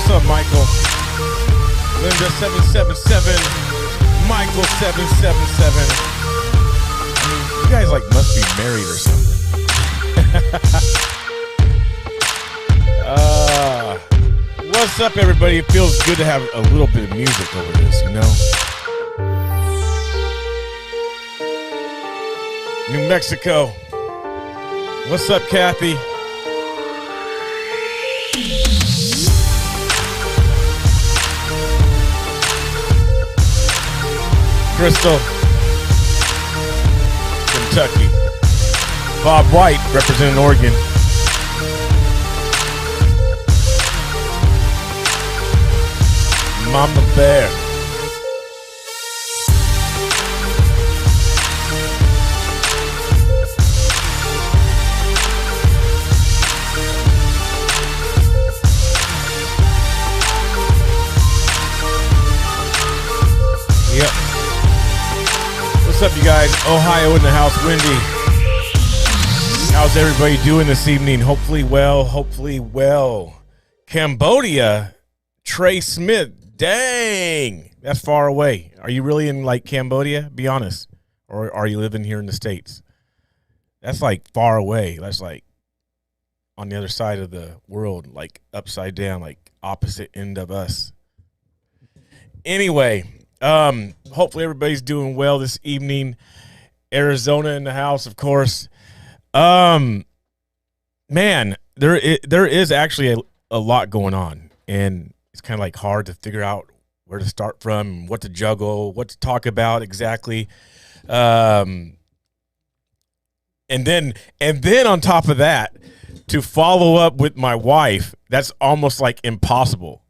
What's up, Michael? Linda 777. Michael 777. You guys like must be married or something. What's up, everybody? It feels good to have a little bit of music over this, you know? New Mexico. What's up, Kathy? Crystal. Kentucky. Bob White, representing Oregon. Mama Bear. Yep. What's up, you guys? Ohio in the house. Wendy. How's everybody doing this evening? Hopefully well. Cambodia. Trey Smith. Dang, that's far away. Are you really in like Cambodia? Be honest. Or are you living here in the States? That's like far away. That's like on the other side of the world, like upside down, like opposite end of us. Anyway, hopefully everybody's doing well this evening. Arizona in the house, of course. Man, there is actually a lot going on, and it's kind of like hard to figure out where to start from, what to juggle, what to talk about exactly. And then on top of that, to follow up with my wife, that's almost like impossible.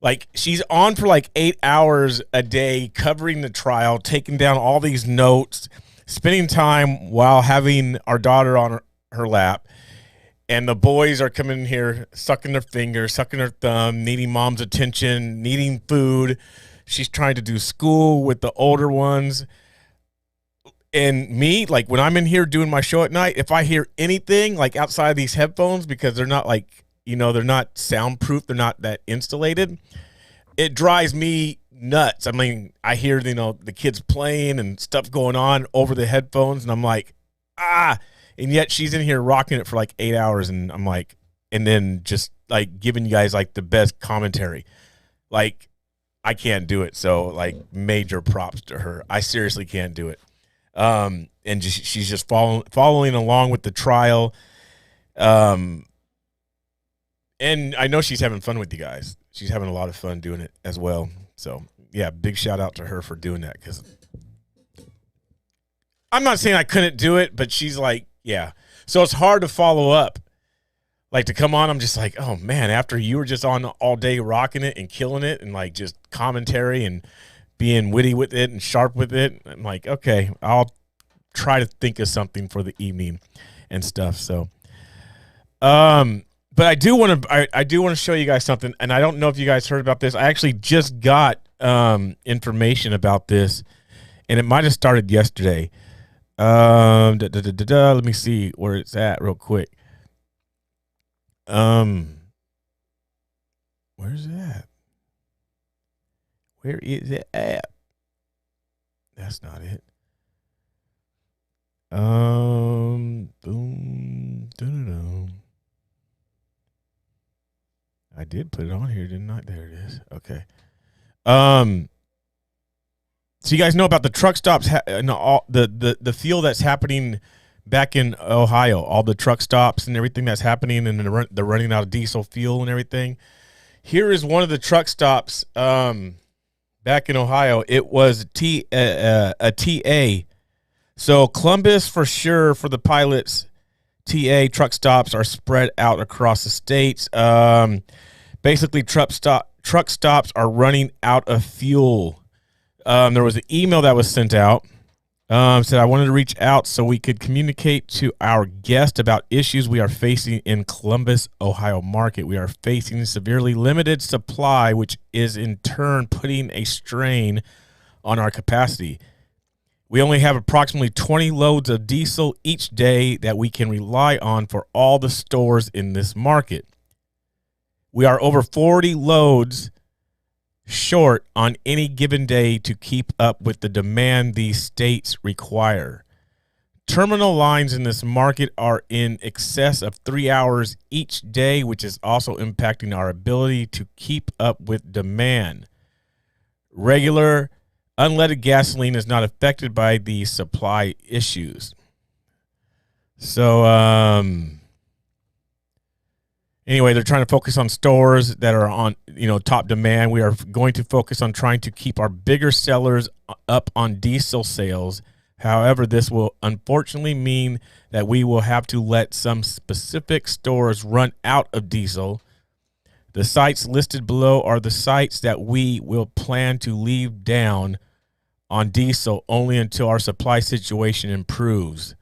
Like, she's on for like 8 hours a day covering the trial, taking down all these notes, spending time while having our daughter on her lap. And the boys are coming in here, sucking their fingers, sucking their thumb, needing mom's attention, needing food. She's trying to do school with the older ones. And me, like when I'm in here doing my show at night, if I hear anything like outside these headphones, because they're not like, you know, they're not soundproof, they're not that insulated, it drives me nuts. I mean, I hear, you know, the kids playing and stuff going on over the headphones, and I'm like, and yet she's in here rocking it for like 8 hours, and I'm like, and then just like giving you guys like the best commentary. Like, I can't do it. So like major props to her. I seriously can't do it. And she's just following along with the trial. And I know she's having fun with you guys. She's having a lot of fun doing it as well. So yeah, big shout out to her for doing that. 'Cause I'm not saying I couldn't do it, but she's like, yeah. So it's hard to follow up. Like, to come on, I'm just like, oh, man, after you were just on all day rocking it and killing it and, like, just commentary and being witty with it and sharp with it, I'm like, okay, I'll try to think of something for the evening and stuff. So, but I do want to show you guys something, and I don't know if you guys heard about this. I actually just got information about this, and it might have started yesterday. Let me see where it's at real quick. Where's it at? Where is it at? That's not it. Boom. I did put it on here, didn't I? There it is. Okay. So you guys know about the truck stops and all the fuel that's happening back in Ohio, all the truck stops and everything that's happening, and they're running out of diesel fuel and everything. Here is one of the truck stops back in Ohio. It was a TA. So Columbus for sure for the pilots. TA truck stops are spread out across the states. Basically, truck stops are running out of fuel. There was an email that was sent out. Said I wanted to reach out so we could communicate to our guest about issues we are facing in Columbus, Ohio market. We are facing severely limited supply, which is in turn putting a strain on our capacity. We only have approximately 20 loads of diesel each day that we can rely on for all the stores in this market. We are over 40 loads short on any given day to keep up with the demand these states require. Terminal lines in this market are in excess of 3 hours each day, which is also impacting our ability to keep up with demand. Regular unleaded gasoline is not affected by the supply issues. So, anyway, they're trying to focus on stores that are on, top demand. We are going to focus on trying to keep our bigger sellers up on diesel sales. However, this will unfortunately mean that we will have to let some specific stores run out of diesel. The sites listed below are the sites that we will plan to leave down on diesel only until our supply situation improves.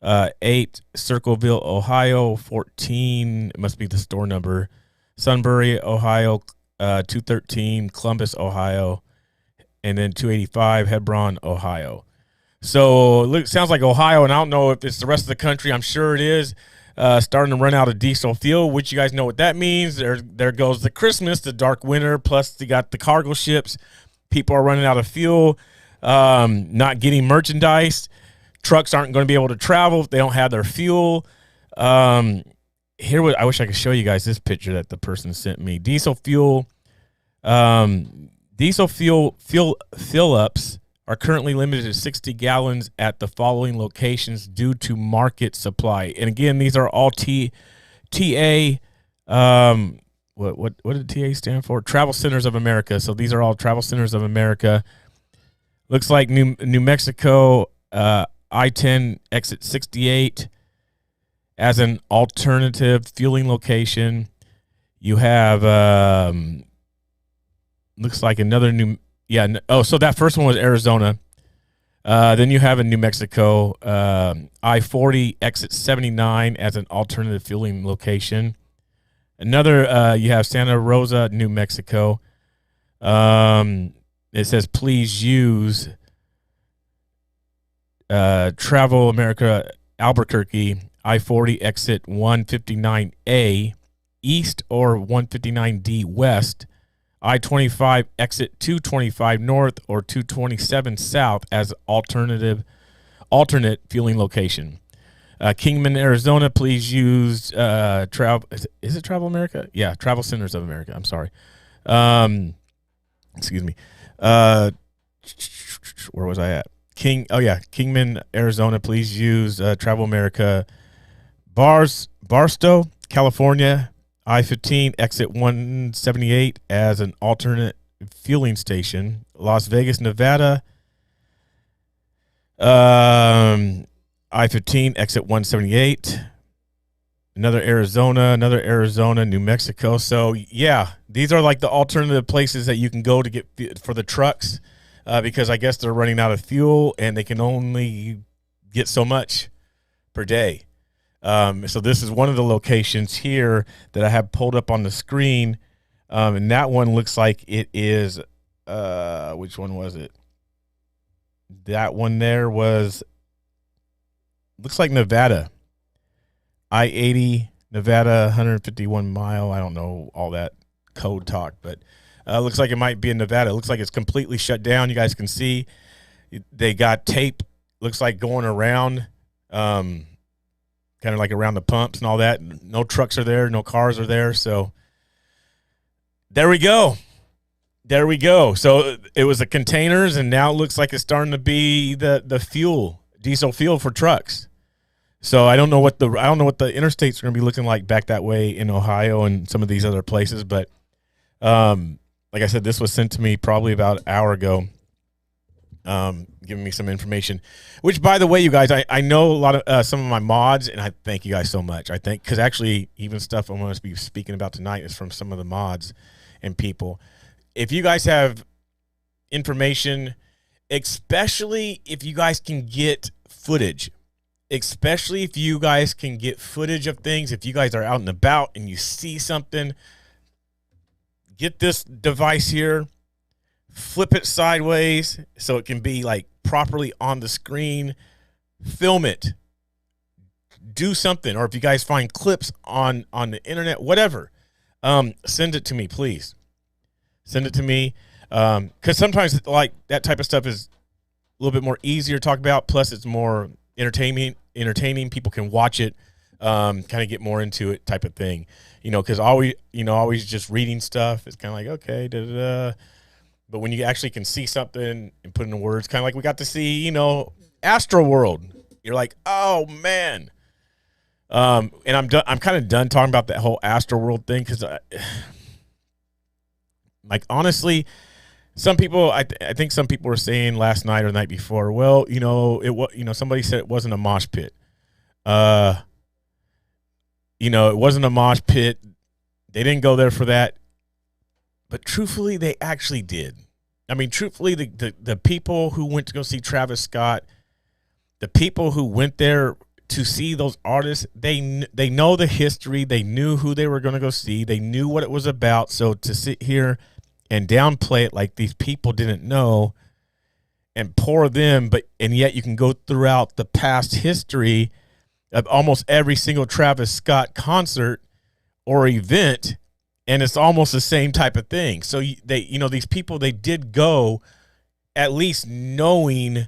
8 Circleville, Ohio. 14, it must be the store number, Sunbury, Ohio. 213 Columbus, Ohio, and then 285 Hebron, Ohio. So it sounds like Ohio, and I don't know if it's the rest of the country. I'm sure it is starting to run out of diesel fuel, which you guys know what that means. There goes the Christmas, the dark winter, plus you got the cargo ships. People are running out of fuel, not getting merchandise. Trucks aren't going to be able to travel if they don't have their fuel. I wish I could show you guys this picture that the person sent me. Diesel fuel fill-ups are currently limited to 60 gallons at the following locations due to market supply. And again, these are all TA. What did TA stand for? Travel Centers of America. So these are all Travel Centers of America. Looks like New Mexico, I-10 exit 68 as an alternative fueling location. You have looks like another so that first one was Arizona. Then you have in New Mexico, I-40 exit 79 as an alternative fueling location. Another, you have Santa Rosa, New Mexico. It says please use Travel America Albuquerque, I-40 exit 159A east or 159D west, I-25 exit 225 north or 227 south as alternate fueling location. Kingman, Arizona, please use Travel. Is it Travel America? Yeah, Travel Centers of America. I'm sorry. Excuse me. Where was I at? Kingman, Arizona, please use Travel America. Barstow, California, I-15 exit 178 as an alternate fueling station. Las Vegas, Nevada, I-15 exit 178. Another Arizona, New Mexico. So yeah, these are like the alternative places that you can go to get for the trucks, because I guess they're running out of fuel and they can only get so much per day. So this is one of the locations here that I have pulled up on the screen. And that one looks like it is, which one was it? That one there looks like Nevada. I-80, Nevada, 151 mile. I don't know all that code talk, but looks like it might be in Nevada. It looks like it's completely shut down. You guys can see they got tape, looks like going around, kind of like around the pumps and all that. No trucks are there. No cars are there. So there we go. So it was the containers, and now it looks like it's starting to be the fuel, diesel fuel for trucks. So I don't know what the interstates are going to be looking like back that way in Ohio and some of these other places. But like I said, this was sent to me probably about an hour ago, giving me some information. Which, by the way, you guys, I know a lot of some of my mods, and I thank you guys so much. I think because actually even stuff I'm going to be speaking about tonight is from some of the mods and people. If you guys have information, especially if you guys can get footage. Especially if you guys can get footage of things, if you guys are out and about and you see something, get this device here, flip it sideways so it can be like properly on the screen, film it, do something. Or if you guys find clips on the internet, whatever, Send it to me, please. Send it to me. Because sometimes like that type of stuff is a little bit more easier to talk about. Plus, it's more entertaining. People can watch it, kind of get more into it, type of thing. Because always just reading stuff, it's kind of like okay, da da da. But when you actually can see something and put it in words, kind of like we got to see, Astroworld. You're like, oh man. And I'm done. I'm kind of done talking about that whole Astroworld thing because, like, honestly, some people, I think some people were saying last night or the night before, well, somebody said it wasn't a mosh pit. It wasn't a mosh pit. They didn't go there for that. But truthfully, they actually did. I mean, truthfully, the people who went to go see Travis Scott, the people who went there to see those artists, they know the history. They knew who they were going to go see. They knew what it was about. So to sit here and downplay it like these people didn't know and pour them, and yet you can go throughout the past history of almost every single Travis Scott concert or event, and it's almost the same type of thing. So these people, they did go at least knowing.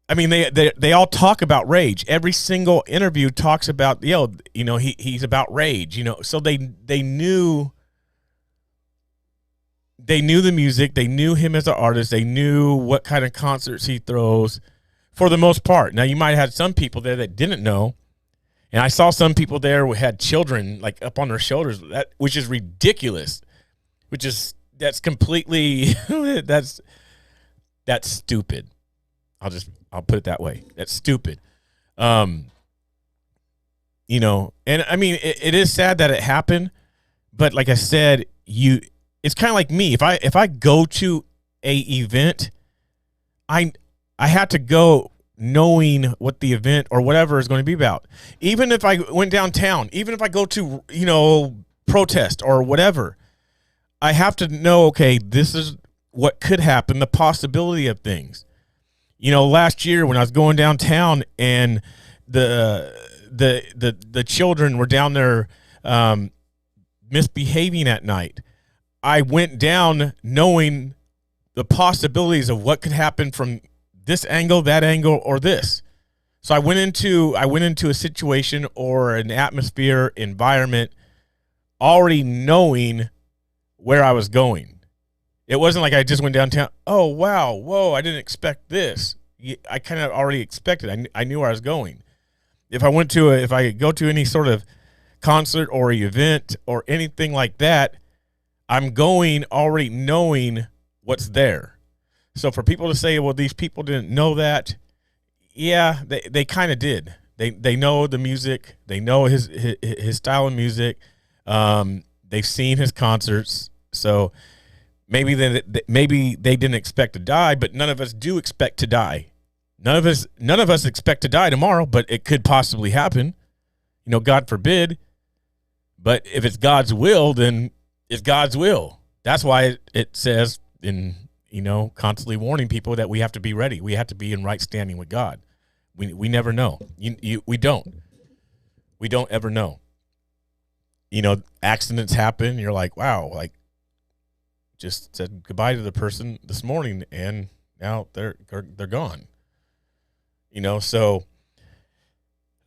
I mean, they all talk about rage. Every single interview talks about, he's about rage, So they knew the music. They knew him as an artist. They knew what kind of concerts he throws for the most part. Now, you might have had some people there that didn't know. And I saw some people there who had children like up on their shoulders, which is ridiculous, that's completely, that's stupid. I'll put it that way. That's stupid. And I mean, it is sad that it happened, but like I said, it's kind of like me. If I go to a event, I have to go knowing what the event or whatever is going to be about. Even if I went downtown, even if I go to, protest or whatever, I have to know, okay, this is what could happen, the possibility of things. Last year when I was going downtown and the children were down there misbehaving at night, I went down knowing the possibilities of what could happen from this angle, that angle, or this. So I went into a situation or an atmosphere, environment, already knowing where I was going. It wasn't like I just went downtown. Oh, wow. Whoa, I didn't expect this. I kind of already expected. I knew where I was going. If I go to any sort of concert or event or anything like that, I'm going already knowing what's there. So for people to say, well, these people didn't know that, yeah, they kind of did. They know the music. They know his style of music. They've seen his concerts. So maybe they didn't expect to die, but none of us do expect to die. None of us expect to die tomorrow, but it could possibly happen. God forbid. But if it's God's will, then it's God's will. That's why it says in, constantly warning people that we have to be ready. We have to be in right standing with God. We never know. We don't ever know. Accidents happen. You're like, wow, like just said goodbye to the person this morning and now they're gone. So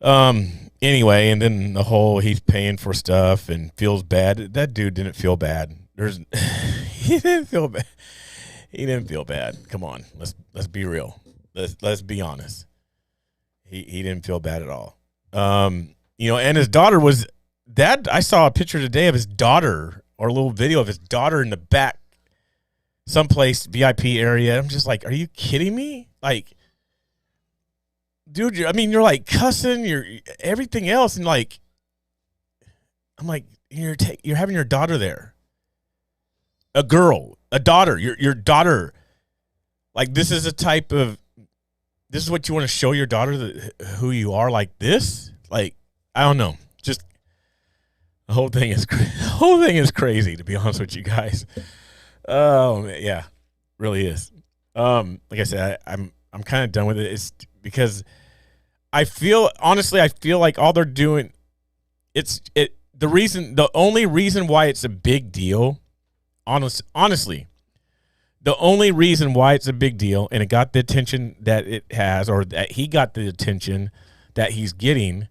anyway, and then the whole he's paying for stuff and feels bad. That dude didn't feel bad. He didn't feel bad. He didn't feel bad. Come on, let's be real. Let's be honest. He didn't feel bad at all. And his daughter was that. I saw a picture today of his daughter or a little video of his daughter in the back, someplace VIP area. I'm just like, are you kidding me? Like, dude, you're like cussing, you're everything else, and like, I'm like, you're having your daughter there, a daughter, your daughter. Like, this is what you want to show your daughter who you are like this. Like, I don't know, just the whole thing is crazy, to be honest with you guys. Oh yeah, really is. Like I said, I'm kind of done with it. It's because I feel like all they're doing, the only reason why it's a big deal, honestly, the only reason why it's a big deal and it got the attention that it has, or that he got the attention that he's getting,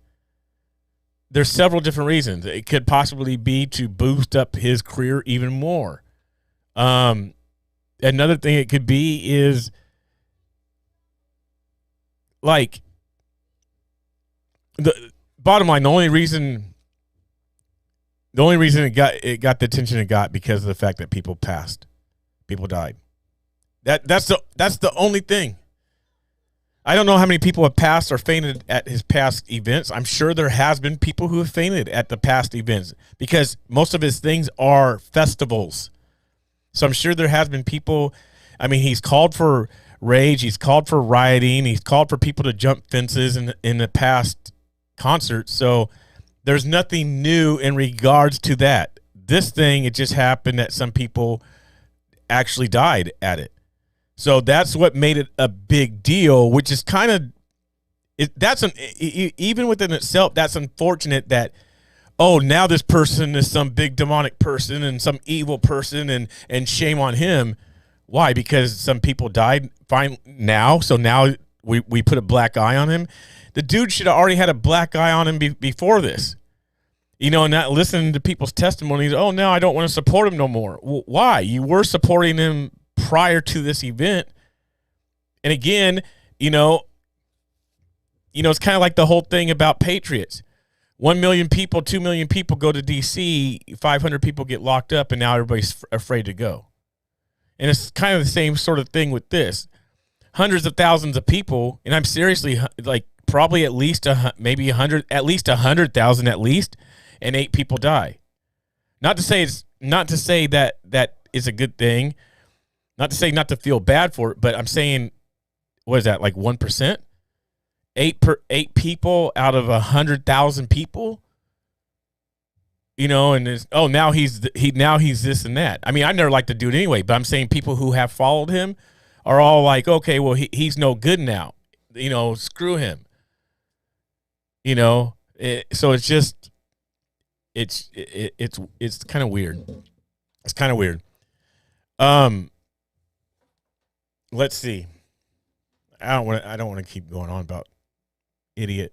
there's several different reasons. It could possibly be to boost up his career even more. Another thing it could be is like the bottom line. The only reason it got the attention it got because of the fact that people died. That's the only thing. I don't know how many people have passed or fainted at his past events. I'm sure there has been people who have fainted at the past events because most of his things are festivals. So I'm sure there has been people. I mean, he's called for rage. He's called for rioting. He's called for people to jump fences in the past concerts. So there's nothing new in regards to that. This thing, it just happened that some people actually died at it. So that's what made it a big deal, which is kind of even within itself, that's unfortunate that, oh, now this person is some big demonic person and some evil person and shame on him. Why? Because some people died fine now. So now we put a black eye on him. The dude should have already had a black eye on him before this. You know, not listening to people's testimonies. Oh, no, I don't want to support him no more. Well, why? You were supporting him prior to this event. And again, you know, it's kind of like the whole thing about patriots. 1 million people, 2 million people go to D.C., 500 people get locked up, and now everybody's afraid to go. And it's kind of the same sort of thing with this. Hundreds of thousands of people, and I'm seriously like probably at least maybe 100, at least 100,000 at least, and 8 people die. Not to say that is a good thing. Not to say not to feel bad for it, but I'm saying, what is that, like 1%? 8 people out of 100,000 people, you know, and now he's this and that. I mean, I never like to do it anyway, but I'm saying people who have followed him are all like, okay, well, he's no good now, you know, screw him, you know. So it's just, it's kind of weird. It's kind of weird. Let's see. I don't want to keep going on about idiot.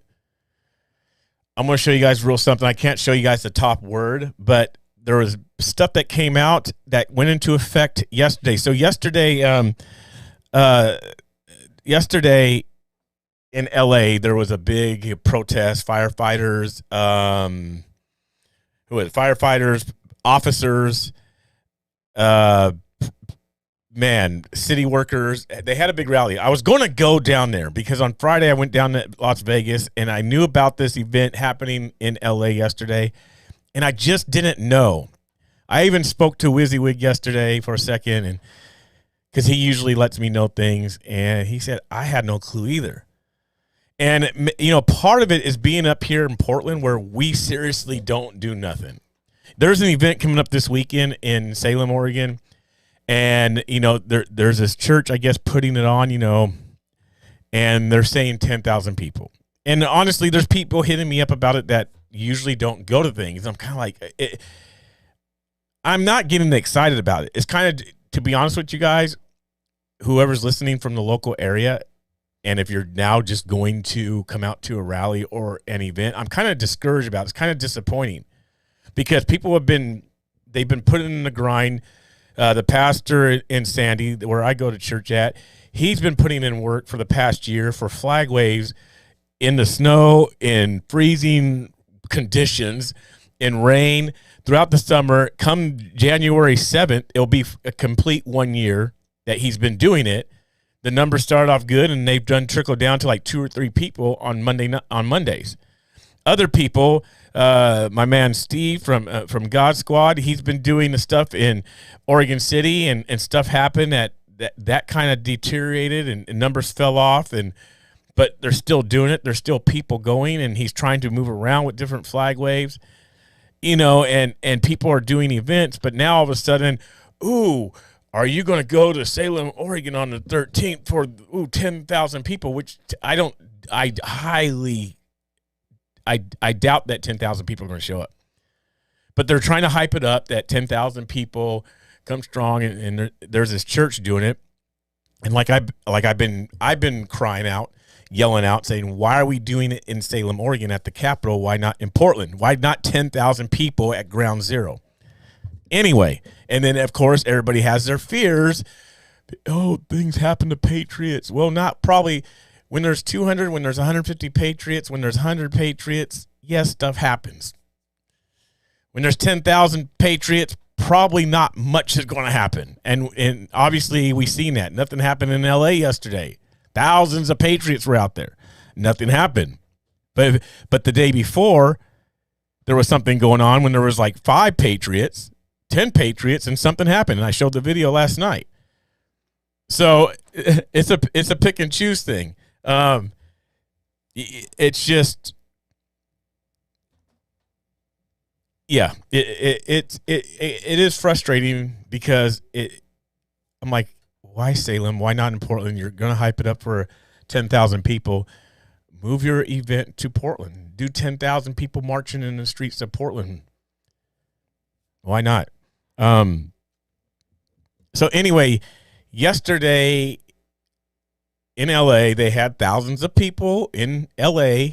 I'm going to show you guys real something. I can't show you guys the top word, but there was stuff that came out that went into effect yesterday. So yesterday in LA, there was a big protest. Firefighters, officers, city workers, they had a big rally. I was going to go down there because on Friday I went down to Las Vegas and I knew about this event happening in LA yesterday, and I just didn't know. I even spoke to WYSIWYG yesterday for a second, and because he usually lets me know things, and he said I had no clue either. And, you know, part of it is being up here in Portland where we seriously don't do nothing. There's an event coming up this weekend in Salem, Oregon. And, you know, there's this church, I guess, putting it on, you know, and they're saying 10,000 people. And honestly, there's people hitting me up about it that usually don't go to things. I'm kind of like, I'm not getting excited about it. It's kind of, to be honest with you guys, whoever's listening from the local area, and if you're now just going to come out to a rally or an event, I'm kind of discouraged about it. It's kind of disappointing because people they've been putting in the grind. The pastor in Sandy, where I go to church at, he's been putting in work for the past year for flag waves in the snow, in freezing conditions, in rain throughout the summer. Come January 7th, it'll be a complete 1 year that he's been doing it. The numbers started off good, and they've done trickle down to like 2 or 3 people on Mondays. Other people, my man Steve from God Squad, he's been doing the stuff in Oregon City, and stuff happened that kind of deteriorated, and numbers fell off, but they're still doing it. There's still people going, and he's trying to move around with different flag waves, you know, and people are doing events. But now all of a sudden, ooh, are you going to go to Salem, Oregon on the 13th for 10,000 people? Which I doubt that 10,000 people are going to show up. But they're trying to hype it up that 10,000 people come strong, and there's this church doing it. And I've been crying out, yelling out, saying, why are we doing it in Salem, Oregon at the Capitol? Why not in Portland? Why not 10,000 people at ground zero? Anyway, and then, of course, everybody has their fears. Oh, things happen to patriots. Well, not probably. When there's 200, when there's 150 patriots, when there's 100 patriots, yes, stuff happens. When there's 10,000 patriots, probably not much is going to happen. And obviously, we've seen that. Nothing happened in L.A. yesterday. Thousands of patriots were out there. Nothing happened. But the day before, there was something going on when there was like 5 patriots, 10 patriots, and something happened. And I showed the video last night. So it's a pick and choose thing. It's just, yeah, it is frustrating because I'm like, why Salem? Why not in Portland? You're going to hype it up for 10,000 people. Move your event to Portland. Do 10,000 people marching in the streets of Portland. Why not? So anyway, yesterday in LA, they had thousands of people in LA,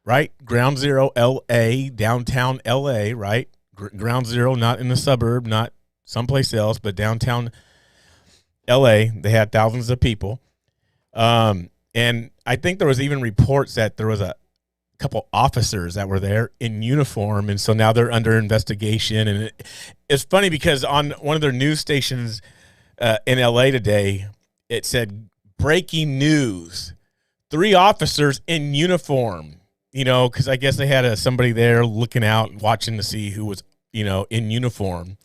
right? Ground zero, LA, downtown LA, right? Ground zero, not in the suburb, not someplace else, but downtown LA. They had thousands of people. And I think there was even reports that there was a couple officers that were there in uniform, and so now they're under investigation. And it's funny because on one of their news stations in LA today, it said breaking news: 3 officers in uniform. You know, because I guess they had somebody there looking out, watching to see who was, you know, in uniform.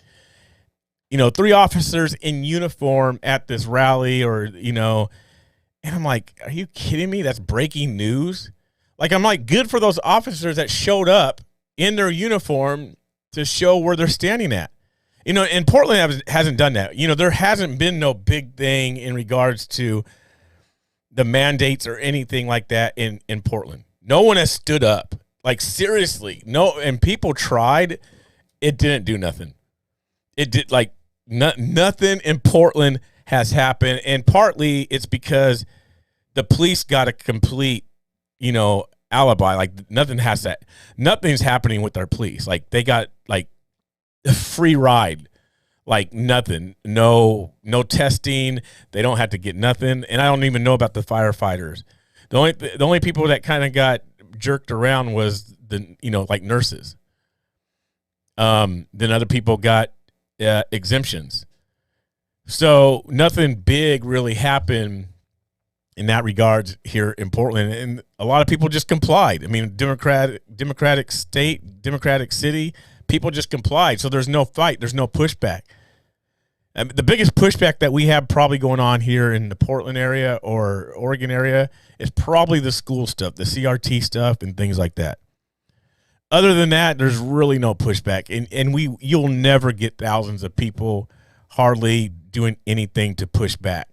You know, 3 officers in uniform at this rally, or, you know, and I'm like, are you kidding me? That's breaking news. Like, I'm like, good for those officers that showed up in their uniform to show where they're standing at. You know, and Portland hasn't done that. You know, there hasn't been no big thing in regards to the mandates or anything like that in Portland. No one has stood up. Like, seriously. No, and people tried. It didn't do nothing. It did, like, nothing in Portland has happened. And partly it's because the police got a complete, you know, alibi. Like, nothing's happening with our police. Like, they got like a free ride, like nothing, no testing. They don't have to get nothing. And I don't even know about the firefighters. The only people that kind of got jerked around was the, you know, like nurses. Then other people got exemptions. So nothing big really happened in that regards here in Portland, and a lot of people just complied. I mean, democratic state, democratic city, people just complied. So there's no fight, there's no pushback. And the biggest pushback that we have probably going on here in the Portland area or Oregon area is probably the school stuff, the CRT stuff, and things like that. Other than that, there's really no pushback, and you'll never get thousands of people hardly doing anything to push back.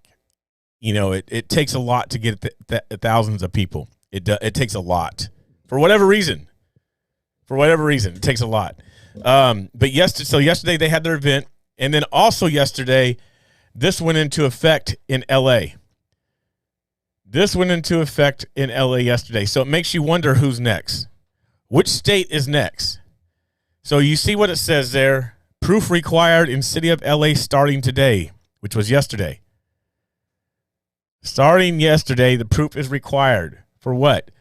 You know, it takes a lot to get thousands of people. It takes a lot for whatever reason. It takes a lot. But yesterday they had their event, and then also yesterday, this went into effect in L.A. Yesterday. So it makes you wonder who's next. Which state is next? So you see what it says there. Proof required in city of L.A. starting today, which was yesterday. Starting yesterday, the proof is required. For what?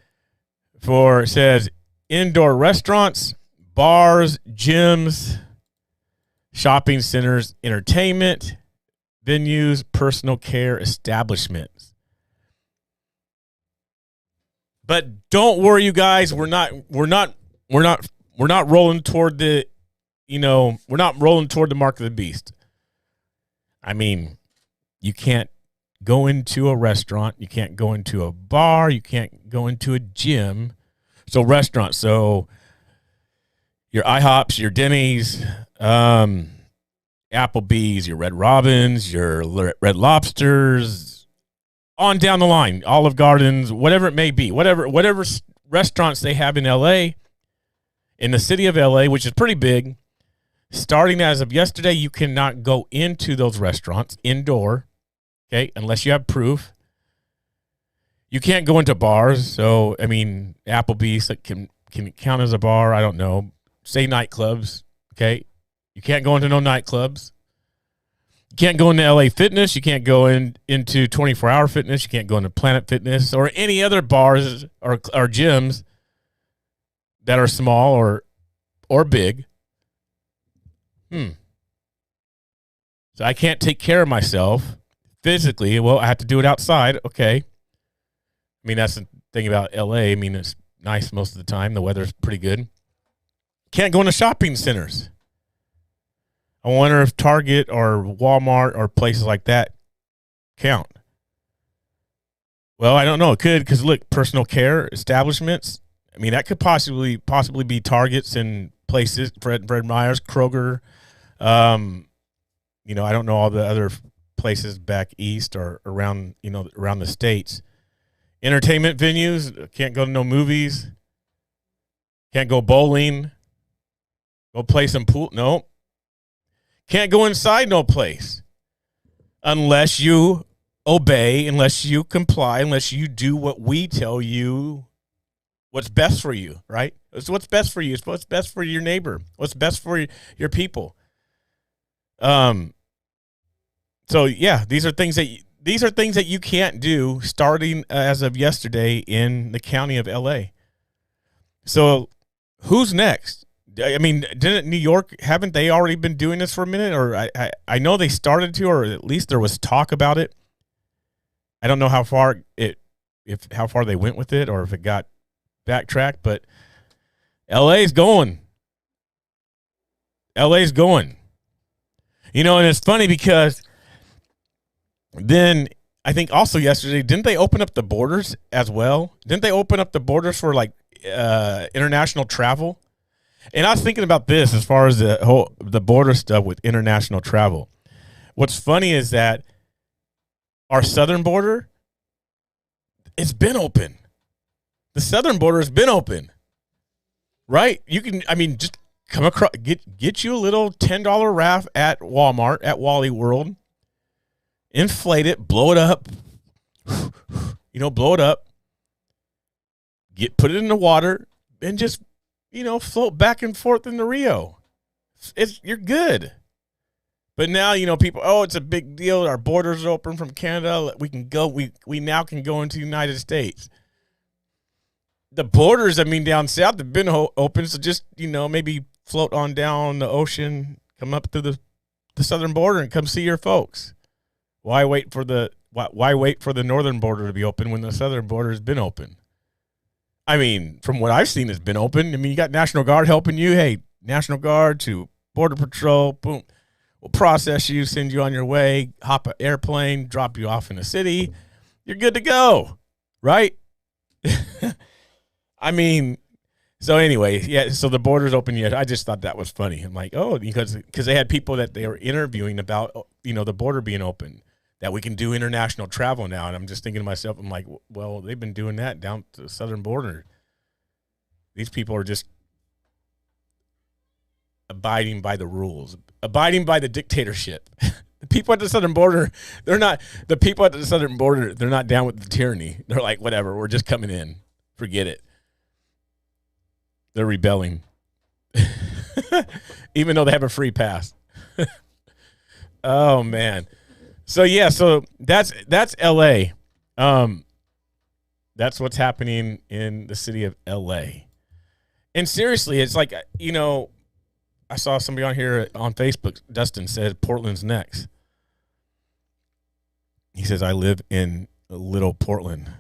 It says indoor restaurants, bars, gyms, shopping centers, entertainment venues, personal care establishments. But don't worry, you guys. We're not rolling toward the, you know, we're not rolling toward the mark of the beast. I mean, you can't go into a restaurant, you can't go into a bar, you can't go into a gym. So restaurants, so your IHOPs, your Denny's, Applebee's, your Red Robins, your Red Lobsters, on down the line, Olive Gardens, whatever it may be, whatever restaurants they have in LA, In the city of LA, which is pretty big, starting as of yesterday, you cannot go into those restaurants indoor, okay, unless you have proof. You can't go into bars. So, I mean, Applebee's can count as a bar. I don't know. Say nightclubs, okay? You can't go into no nightclubs. You can't go into LA Fitness. You can't go into 24-hour fitness. You can't go into Planet Fitness or any other bars or gyms that are small or big. So I can't take care of myself physically. Well, I have to do it outside. Okay. I mean, that's the thing about LA. I mean, it's nice most of the time. The weather's pretty good. Can't go into shopping centers. I wonder if Target or Walmart or places like that count. Well, I don't know. It could, because look, personal care establishments. I mean, that could possibly be Targets and places. Fred Meyer's, Kroger. You know, I don't know all the other places back east or around, you know, around the states. Entertainment venues, can't go to no movies. Can't go bowling. Go play some pool. No. Can't go inside no place unless you obey, unless you comply, unless you do what we tell you what's best for you, right? It's what's best for you. It's what's best for your neighbor. What's best for your people. So yeah, these are things that you can't do starting as of yesterday in the county of LA. So who's next? I mean, didn't New York, haven't they already been doing this for a minute? Or I know they started to, or at least there was talk about it. I don't know how far they went with it, or if it got backtracked, but LA's going. LA's going. You know, and it's funny because then I think also yesterday, didn't they open up the borders as well? Didn't they open up the borders for like international travel? And I was thinking about this as far as the border stuff with international travel. What's funny is that our southern border, it's been open. The southern border has been open, right? You can, I mean, just come across, get you a little $10 raft at Walmart, at Wally World, inflate it, blow it up, blow it up, put it in the water, and just, float back and forth in the Rio. You're good. But now, people, it's a big deal. Our borders are open from Canada. We can go, we now can go into the United States. The borders, down south have been open. So just, maybe float on down the ocean, come up to the southern border and come see your folks. Why wait for the northern border to be open when the southern border has been open? From what I've seen, it's been open. You got National Guard helping you. Hey, National Guard to Border Patrol, boom. We'll process you, send you on your way, hop an airplane, drop you off in the city. You're good to go, right? So anyway, yeah, so the border's open yet. I just thought that was funny. I'm like, because they had people that they were interviewing about, the border being open, that we can do international travel now. And I'm just thinking to myself, I'm like, well, they've been doing that down to the southern border. These people are just abiding by the rules, abiding by the dictatorship. The people at the southern border, they're not down with the tyranny. They're like, whatever, we're just coming in. Forget it. They're rebelling. Even though they have a free pass. Oh man. So yeah, so that's LA. That's what's happening in the city of LA. And seriously, it's like, I saw somebody on here on Facebook, Dustin said Portland's next. He says, I live in little Portland.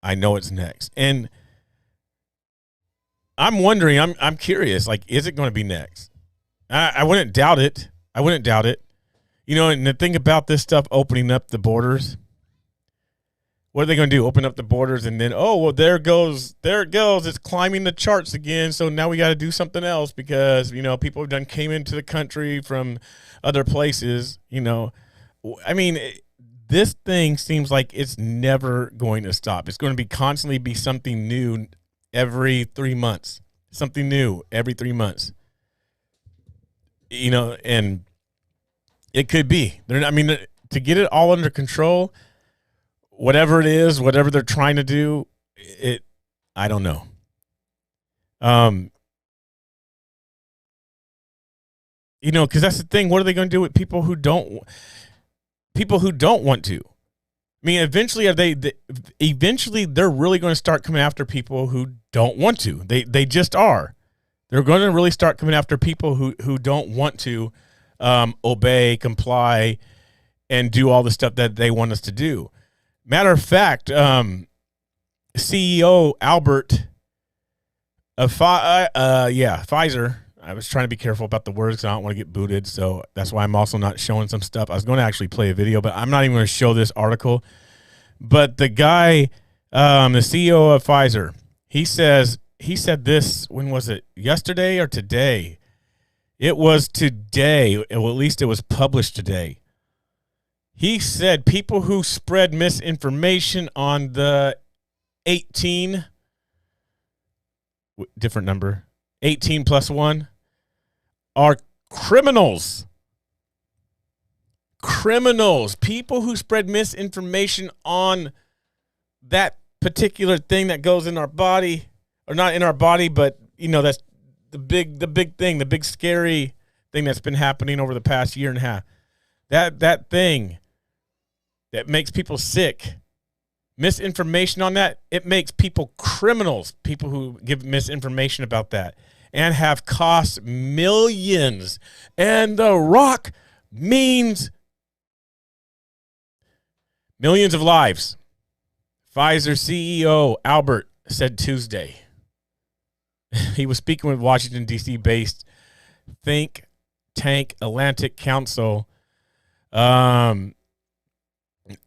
I know it's next. And I'm wondering, I'm curious, like, is it going to be next? I wouldn't doubt it. And the thing about this stuff opening up the borders, what are they going to do? Open up the borders and then, there it goes. It's climbing the charts again. So now we got to do something else because, people have came into the country from other places, this thing seems like it's never going to stop. It's going to constantly be something new every 3 months. something new every 3 months. And it could be. To get it all under control, whatever it is, whatever they're trying to do, I don't know. Because that's the thing. What are they going to do with people who don't want to? Eventually, eventually they're really going to start coming after people who don't want to. They just are. They're going to really start coming after people who don't want to obey, comply, and do all the stuff that they want us to do. Matter of fact, CEO Albert of Pfizer. I was trying to be careful about the words because I don't want to get booted, so that's why I'm also not showing some stuff. I was going to actually play a video, but I'm not even going to show this article. But the guy, the CEO of Pfizer, he said this, when was it? Yesterday or today? It was today. Well, at least it was published today. He said people who spread misinformation on the 18 plus 1 are criminals. Criminals. People who spread misinformation on that particular thing that goes in our body, or not in our body, but that's the big thing, the big scary thing that's been happening over the past year and a half. That thing that makes people sick. Misinformation on that, it makes people criminals. People who give misinformation about that and have cost millions. And The Rock means millions of lives. Pfizer CEO Albert said Tuesday. He was speaking with Washington, D.C. based think tank Atlantic Council.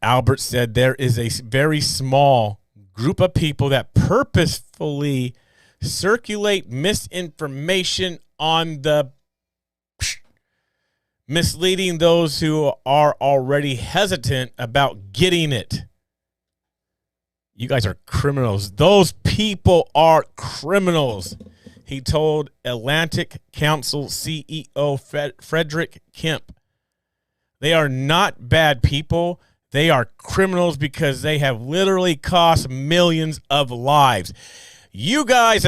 Albert said there is a very small group of people that purposefully circulate misinformation on misleading those who are already hesitant about getting it. You guys are criminals. Those people are criminals, he told Atlantic Council CEO Frederick Kemp. They are not bad people. They are criminals because they have literally cost millions of lives. You guys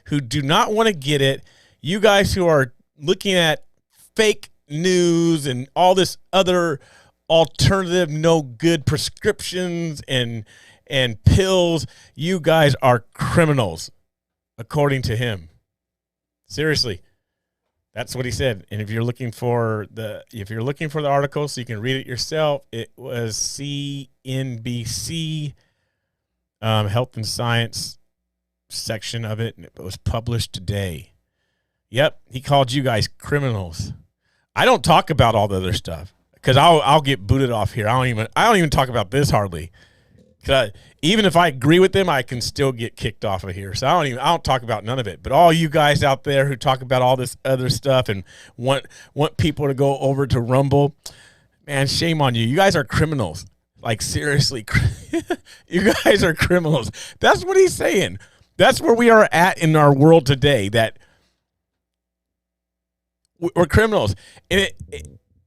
who do not want to get it, you guys who are looking at fake news and all this other alternative, no good prescriptions and pills, you guys are criminals, according to him. Seriously. That's what he said. And if you're looking for the article so you can read it yourself, it was CNBC Health and Science section of it, and it was published today. Yep, he called you guys criminals. I don't talk about all the other stuff because I'll get booted off here. I don't even talk about this hardly. Even if I agree with them, I can still get kicked off of here. So I don't talk about none of it. But all you guys out there who talk about all this other stuff and want people to go over to Rumble, man, shame on you. You guys are criminals. Like, seriously, you guys are criminals. That's what he's saying. That's where we are at in our world today, that we're criminals. And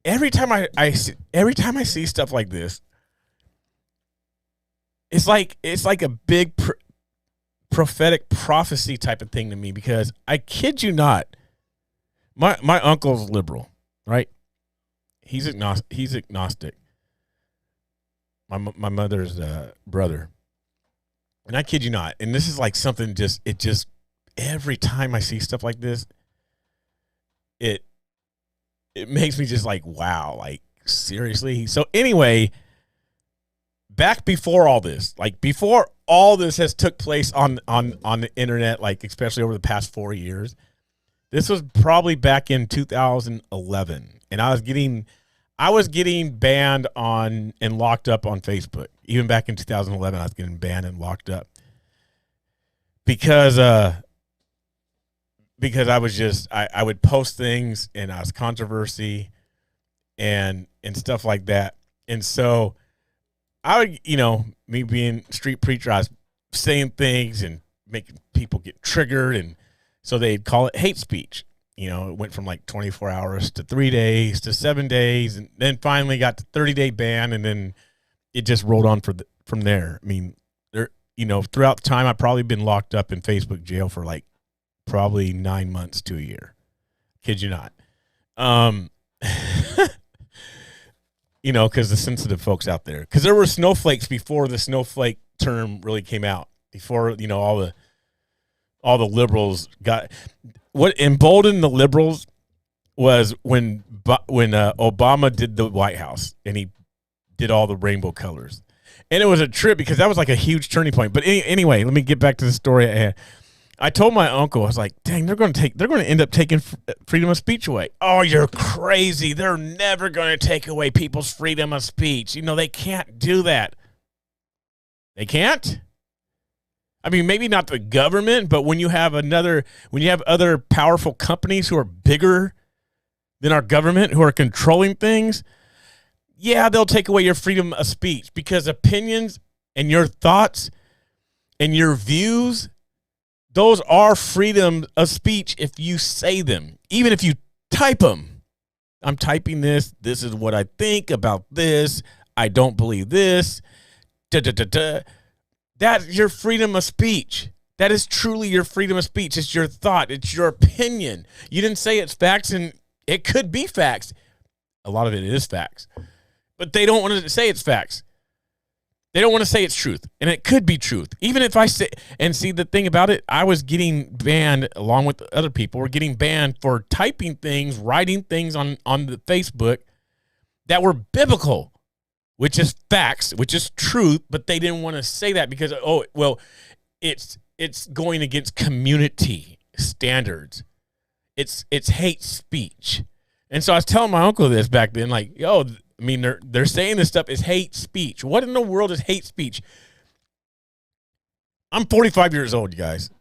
every time I see stuff like this, it's like a big prophetic prophecy type of thing to me, because I kid you not, my uncle's liberal, right? He's agnostic. My mother's brother, and I kid you not, and this is like something just every time I see stuff like this, it makes me just like, wow, like, seriously. So anyway, back before all this, before all this has took place on the internet, like especially over the past 4 years, this was probably back in 2011, and I was getting banned on and locked up on Facebook. Even back in 2011, I was getting banned and locked up because I was just I would post things and I was controversy and stuff like that, and so I would, me being street preacher, I was saying things and making people get triggered, and so they'd call it hate speech. It went from like 24 hours to 3 days to 7 days, and then finally got to 30-day ban, and then it just rolled on from there. I mean, throughout the time, I've probably been locked up in Facebook jail for like probably 9 months to a year. Kid you not. Because the sensitive folks out there, because there were snowflakes before the snowflake term really came out, before all the liberals got. What emboldened the liberals was when Obama did the White House and he did all the rainbow colors, and it was a trip because that was like a huge turning point. But anyway, let me get back to the story. I told my uncle, I was like, "Dang, they're going to end up taking freedom of speech away." "Oh, you're crazy! They're never going to take away people's freedom of speech. They can't do that." They can't. I mean, maybe not the government, but when you have other powerful companies who are bigger than our government, who are controlling things, yeah, they'll take away your freedom of speech, because opinions and your thoughts and your views, those are freedom of speech if you say them, even if you type them. I'm typing this. This is what I think about this. I don't believe this. That's your freedom of speech. That is truly your freedom of speech. It's your thought. It's your opinion. You didn't say it's facts, and it could be facts. A lot of it is facts. But they don't want to say it's facts. They don't want to say it's truth, and it could be truth. Even if I say, and see, the thing about it, I was getting banned along with other people. We're getting banned for typing things, writing things on the Facebook that were biblical, which is facts, which is truth, but they didn't want to say that because, it's going against community standards. It's hate speech. And so I was telling my uncle this back then, like, they're saying this stuff is hate speech. What in the world is hate speech? I'm 45 years old, you guys,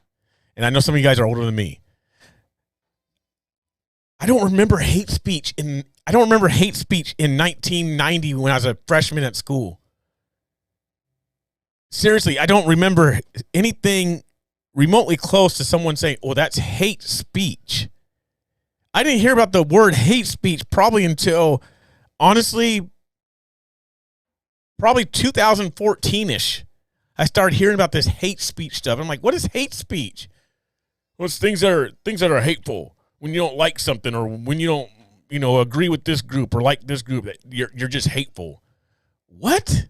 and I know some of you guys are older than me. I don't remember hate speech in 1990 when I was a freshman at school. Seriously, I don't remember anything remotely close to someone saying, "Oh, that's hate speech." I didn't hear about the word hate speech probably until, honestly, probably 2014-ish. I started hearing about this hate speech stuff. I'm like, what is hate speech? Well, it's things that are hateful. When you don't like something, or when you don't, agree with this group or like this group, you're just hateful. What?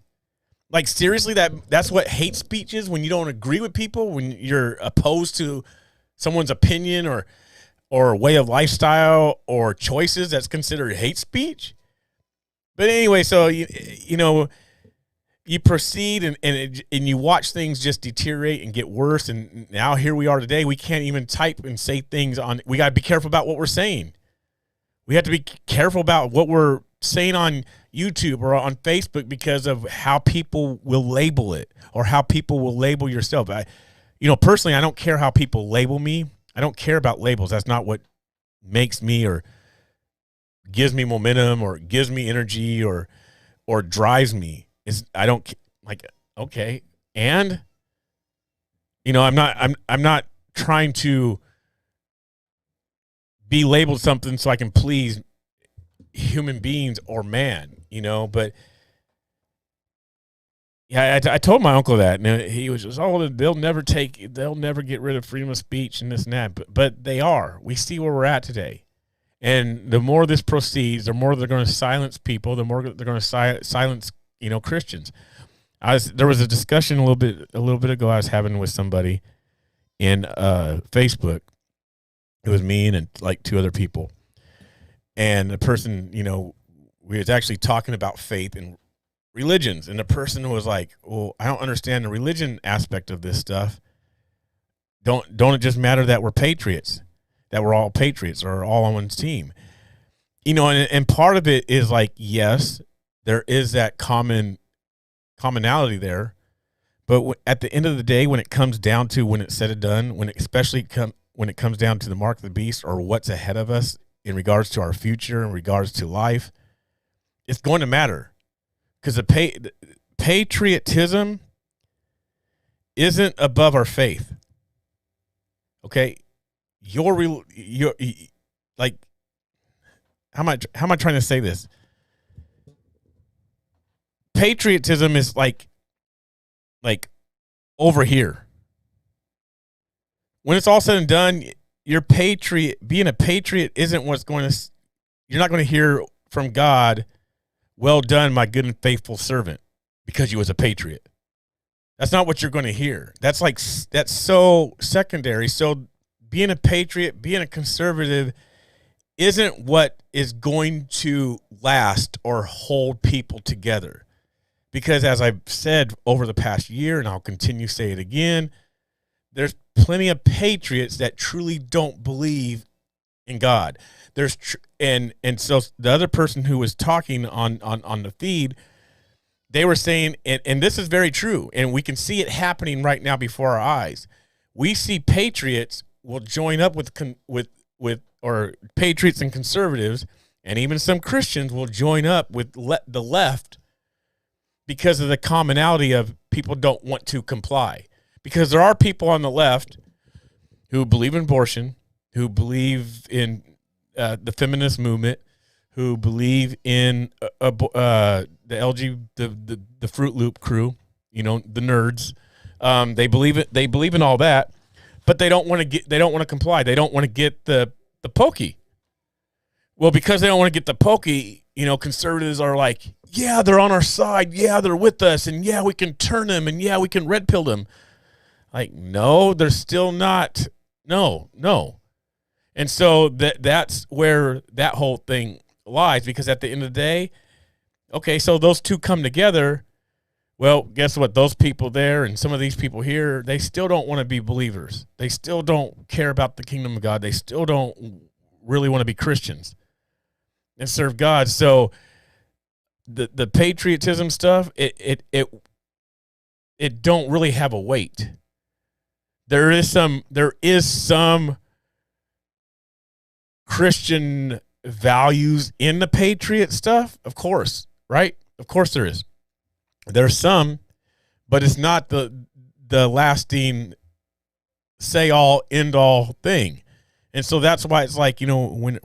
Like, seriously, that's what hate speech is? When you don't agree with people, when you're opposed to someone's opinion or way of lifestyle or choices, that's considered hate speech? But anyway, so you proceed and you watch things just deteriorate and get worse. And now here we are today. We can't even type and say things we got to be careful about what we're saying. We have to be careful about what we're saying on YouTube or on Facebook because of how people will label it, or how people will label yourself. Personally, I don't care how people label me. I don't care about labels. That's not what makes me or gives me momentum or gives me energy or drives me. I don't like, okay. And, I'm not trying to be labeled something so I can please human beings or man, but yeah, I told my uncle that, and he was just, they'll never get rid of freedom of speech and this and that, but they are. We see where we're at today. And the more this proceeds, the more they're going to silence people, the more they're going to silence Christians. There was a discussion a little bit ago I was having with somebody in Facebook. It was me and like two other people, and the person, we was actually talking about faith and religions, and the person was like, "Well, I don't understand the religion aspect of this stuff. Don't it just matter that we're patriots, that we're all patriots or all on one team?" And part of it is like, yes, there is that commonality there, but at the end of the day, when it comes down to, when it's said and done, when it comes down to the mark of the beast, or what's ahead of us in regards to our future, in regards to life, it's going to matter, because the patriotism isn't above our faith. Okay, your like how am I trying to say this? Patriotism is like over here. When it's all said and done, being a patriot isn't what's going to. You're not going to hear from God, "Well done, my good and faithful servant," because you was a patriot. That's not what you're going to hear. That's so secondary. So being a patriot, being a conservative isn't what is going to last or hold people together. Because as I've said over the past year, and I'll continue to say it again, there's plenty of patriots that truly don't believe in God. And so the other person who was talking on the feed, they were saying, and this is very true, and we can see it happening right now before our eyes. We see patriots will join up with or patriots and conservatives, and even some Christians will join up with the left because of the commonality of people don't want to comply. Because there are people on the left who believe in abortion, who believe in the feminist movement, who believe in the the Fruit Loop crew, the nerds. They believe in all that, but they don't want to comply. They don't want to get the pokey. Well, because they don't want to get the pokey, conservatives are like, yeah, they're on our side. Yeah, they're with us. And yeah, we can turn them. And yeah, we can red pill them. Like, no, they're still not. No. And so that's where that whole thing lies, because at the end of the day, okay, so those two come together. Well, guess what? Those people there and some of these people here, they still don't want to be believers. They still don't care about the kingdom of God. They still don't really want to be Christians and serve God. So the patriotism stuff, it don't really have a weight. There is some Christian values in the patriot stuff, of course, right? Of course there is. There's some, but it's not the lasting say all end all thing. And so that's why it's like, when it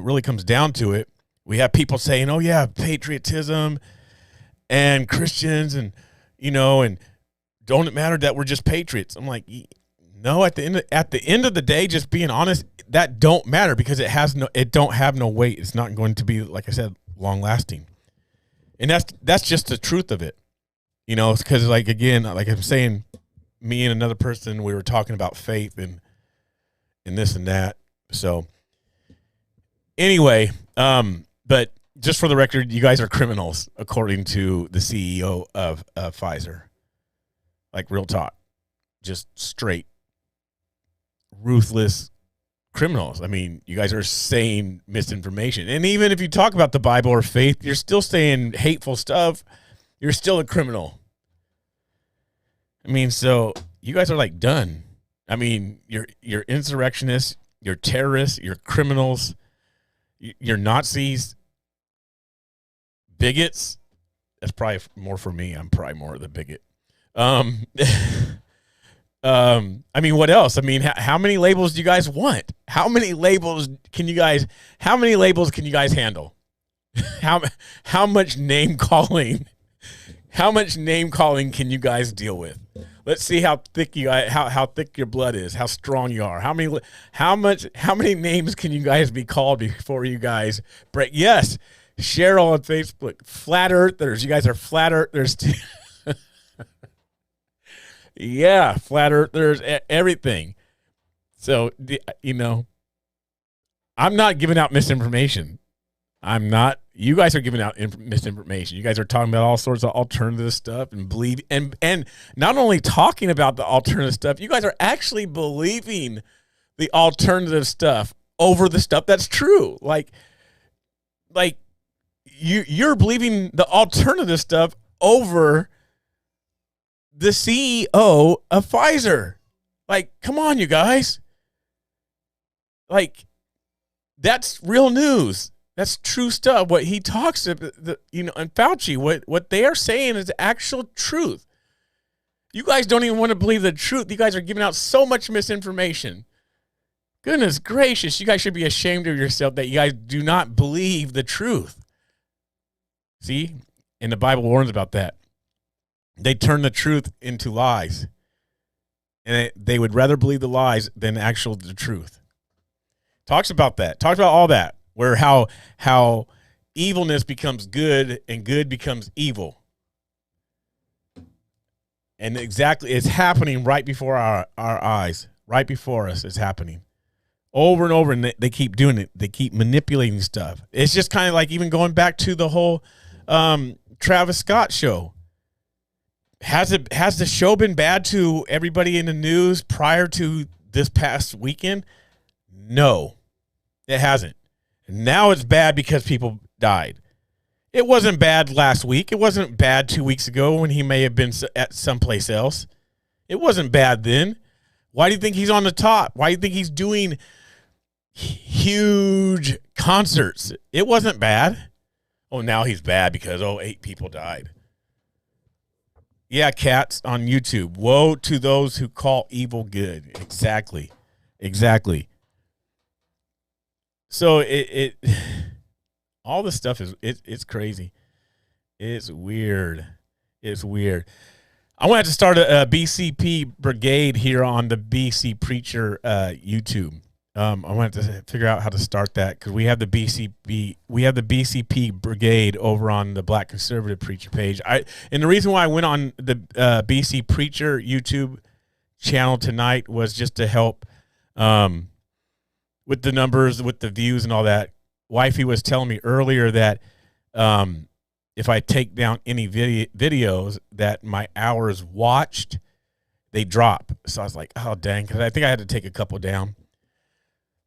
really comes down to it, we have people saying, "Oh yeah, patriotism and Christians and and don't it matter that we're just patriots?" I'm like, no, at the end of the day, just being honest, that don't matter, because it don't have no weight. It's not going to be, like I said, long lasting. And that's just the truth of it. It's because, like, again, like I'm saying, me and another person, we were talking about faith and this and that. So anyway, but just for the record, you guys are criminals, according to the CEO of Pfizer. Like, real talk, just straight ruthless criminals. I mean, you guys are saying misinformation. And even if you talk about the Bible or faith, you're still saying hateful stuff. You're still a criminal. I mean, so you guys are like done. I mean, you're insurrectionists, you're terrorists, you're criminals, you're Nazis, bigots. That's probably more for me. I'm probably more of the bigot. I mean, what else? I mean, how many labels do you guys want? How many labels can you guys handle? How much name calling? How much name calling can you guys deal with? Let's see how thick how thick your blood is, how strong you are. How many names can you guys be called before you guys break? Yes, Cheryl on Facebook, flat earthers. You guys are flat earthers too. Yeah, flat earthers, everything. So, I'm not giving out misinformation. I'm not. You guys are giving out misinformation. You guys are talking about all sorts of alternative stuff and believe, and not only talking about the alternative stuff, you guys are actually believing the alternative stuff over the stuff that's true. Like you're believing the alternative stuff over the CEO of Pfizer. Like, come on, you guys. Like, that's real news. That's true stuff. What he talks about, and Fauci, what they are saying is actual truth. You guys don't even want to believe the truth. You guys are giving out so much misinformation. Goodness gracious, you guys should be ashamed of yourself that you guys do not believe the truth. See? And the Bible warns about that. They turn the truth into lies. And they would rather believe the lies than the truth. Talks about that. Talks about all that. Where how evilness becomes good and good becomes evil. And exactly, it's happening right before our eyes. Right before us, it's happening. Over and over, and they keep doing it. They keep manipulating stuff. It's just kind of like even going back to the whole Travis Scott show. Has the show been bad to everybody in the news prior to this past weekend? No, it hasn't. Now it's bad because people died. It wasn't bad last week. It wasn't bad 2 weeks ago when he may have been at someplace else. It wasn't bad then. Why do you think he's on the top? Why do you think he's doing huge concerts? It wasn't bad. Oh, now he's bad because, 8 people died. Yeah, cats on YouTube. Woe to those who call evil good. Exactly. So it all this stuff it's crazy. It's weird. I wanted to start a BCP brigade here on the BC Preacher YouTube. I wanted to figure out how to start that because we have the BCP brigade over on the Black Conservative Preacher page. And the reason why I went on the BC Preacher YouTube channel tonight was just to help with the numbers, with the views and all that. Wifey was telling me earlier that if I take down any videos that my hours watched, they drop. So I was like, oh, dang, because I think I had to take a couple down.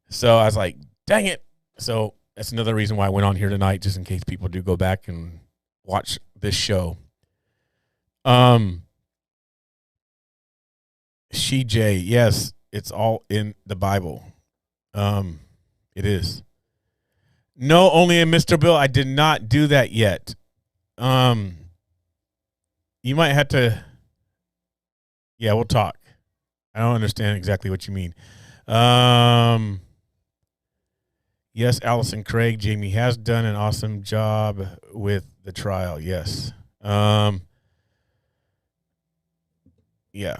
So I was like, dang it. So that's another reason why I went on here tonight, just in case people do go back and watch this show. CJ, yes, it's all in the Bible. It is. No, only in Mr. Bill. I did not do that yet. You might have to. Yeah, we'll talk. I don't understand exactly what you mean. Yes, Allison Craig, Jamie has done an awesome job with the trial. Yes. Yeah.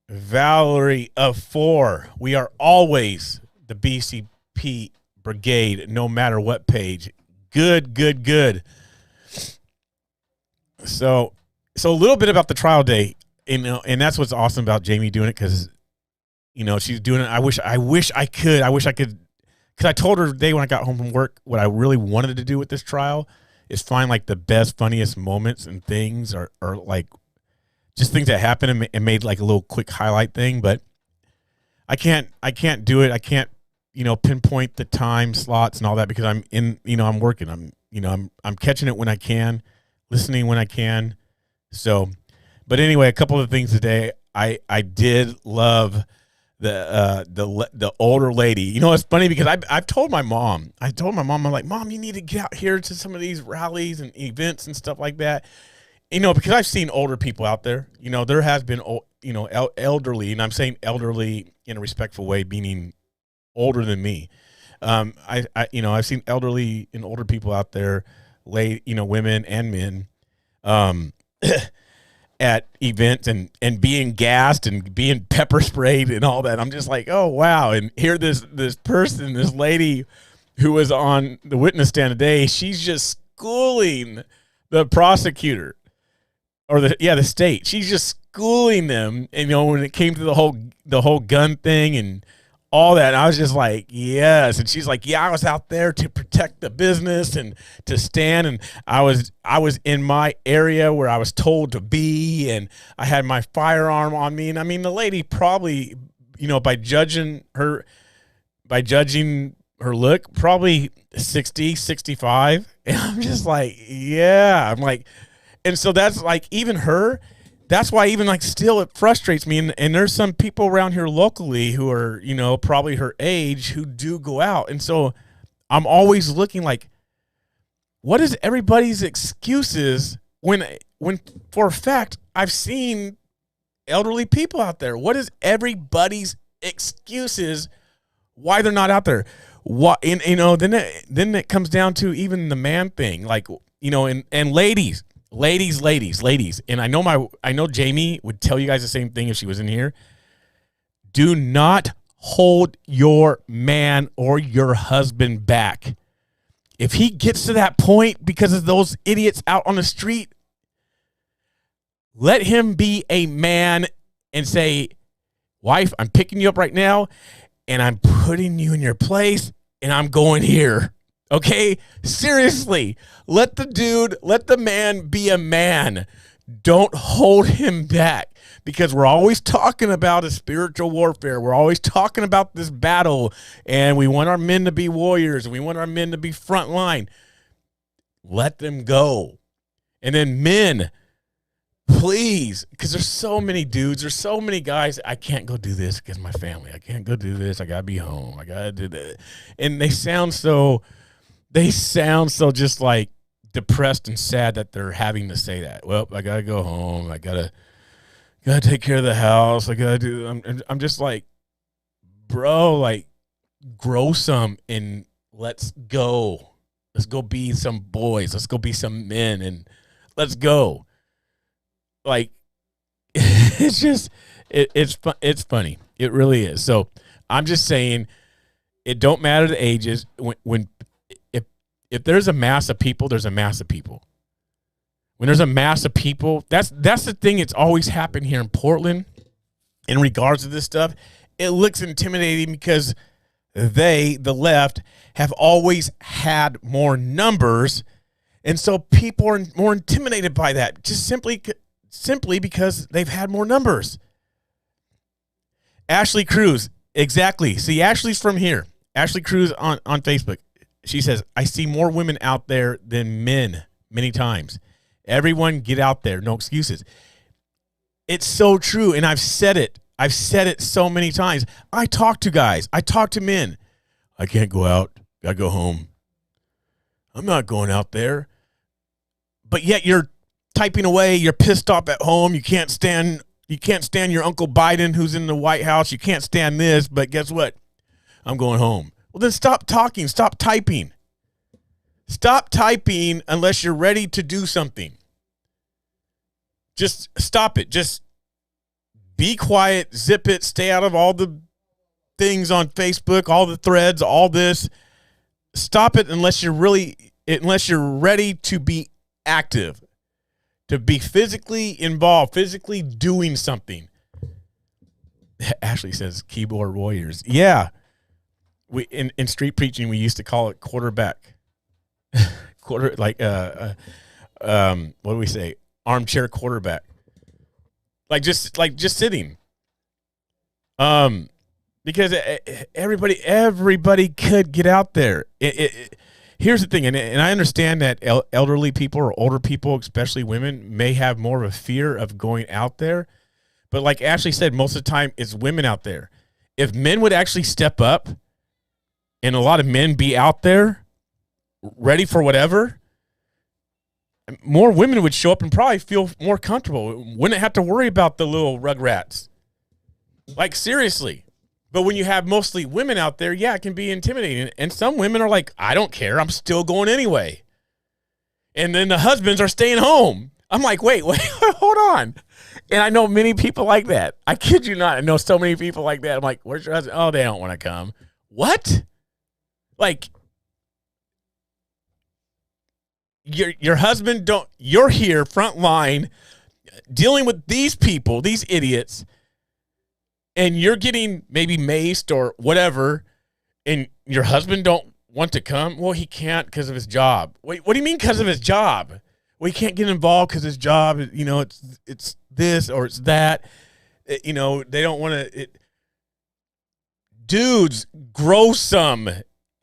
Valerie of 4. We are always the BCP brigade, no matter what page. Good. So a little bit about the trial day, and that's what's awesome about Jamie doing it because, she's doing it. I wish I could. Because I told her today when I got home from work what I really wanted to do with this trial is find like the best, funniest moments and things, or like just things that happened and made like a little quick highlight thing. But I can't do it. I can't, pinpoint the time slots and all that because I'm working. I'm catching it when I can, listening when I can. So, but anyway, a couple of things today. I did love the older lady. It's funny because I've told my mom. I'm like, Mom, you need to get out here to some of these rallies and events and stuff like that. Because I've seen older people out there. There has been, elderly, and I'm saying elderly in a respectful way, meaning older than me. I've seen elderly and older people out there, women and men, at events and being gassed and being pepper sprayed and all that. I'm just like, oh wow! And here this person, this lady, who was on the witness stand today, she's just schooling the prosecutor. Or the state. She's just schooling them, and when it came to the whole gun thing and all that, and I was just like, yes. And she's like, yeah, I was out there to protect the business and to stand, and I was in my area where I was told to be, and I had my firearm on me. And I mean, the lady probably, by judging her look, probably 60, 65. And I'm just like, yeah. I'm like. And so that's like even her, that's why even like still it frustrates me. And there's some people around here locally who are, probably her age who do go out. And so I'm always looking like, what is everybody's excuses when for a fact I've seen elderly people out there? What is everybody's excuses why they're not out there. What, and you know, then it comes down to even the man thing, like, you know, and ladies. And I know Jamie would tell you guys the same thing if she was in here. Do not hold your man or your husband back. If he gets to that point because of those idiots out on the street, let him be a man and say, wife, I'm picking you up right now and I'm putting you in your place and I'm going here. Okay? Seriously. Let the man be a man. Don't hold him back, because we're always talking about a spiritual warfare. We're always talking about this battle, and we want our men to be warriors, and we want our men to be front line. Let them go. And then men, please, because there's so many dudes, there's so many guys, I can't go do this because my family. I can't go do this. I got to be home. I got to do that. And they sound so just like depressed and sad that they're having to say that. Well, I gotta go home. I gotta take care of the house. I gotta do. I'm just like, bro, like, grow some and let's go. Let's go be some boys. Let's go be some men and let's go. Like, it's just it's funny. It really is. So I'm just saying, it don't matter the ages. If there's a mass of people, there's a mass of people. When there's a mass of people, that's the thing. It's always happened here in Portland in regards to this stuff. It looks intimidating because the left, have always had more numbers. And so people are more intimidated by that, just simply because they've had more numbers. Ashley Cruz, exactly. See, Ashley's from here. Ashley Cruz on Facebook. She says, I see more women out there than men many times. Everyone get out there. No excuses. It's so true. And I've said it. I've said it so many times. I talk to guys. I talk to men. I can't go out. Got to go home. I'm not going out there. But yet you're typing away. You're pissed off at home. You can't stand your Uncle Biden who's in the White House. You can't stand this. But guess what? I'm going home. Well, then stop talking. Stop typing. Stop typing unless you're ready to do something. Just stop it. Just be quiet. Zip it. Stay out of all the things on Facebook, all the threads, all this. Stop it unless you're ready to be active, to be physically involved, physically doing something. Ashley says keyboard warriors. Yeah. We in street preaching, we used to call it quarterback. What do we say? Armchair quarterback. Like just sitting. Because everybody could get out there. Here's the thing, and I understand that elderly people or older people, especially women, may have more of a fear of going out there. But like Ashley said, most of the time it's women out there. If men would actually step up, and a lot of men be out there ready for whatever, more women would show up and probably feel more comfortable. Wouldn't have to worry about the little rugrats. Like, seriously. But when you have mostly women out there, yeah, it can be intimidating. And some women are like, I don't care. I'm still going anyway. And then the husbands are staying home. I'm like, wait, hold on. And I know many people like that. I kid you not. I know so many people like that. I'm like, where's your husband? Oh, they don't want to come. What? Like, your husband you're here front line dealing with these people, these idiots, and you're getting maybe maced or whatever, and your husband don't want to come? Well, he can't because of his job. Wait, what do you mean because of his job? Well, he can't get involved because his job, it's this or it's that. They don't want to. Dudes, grow some.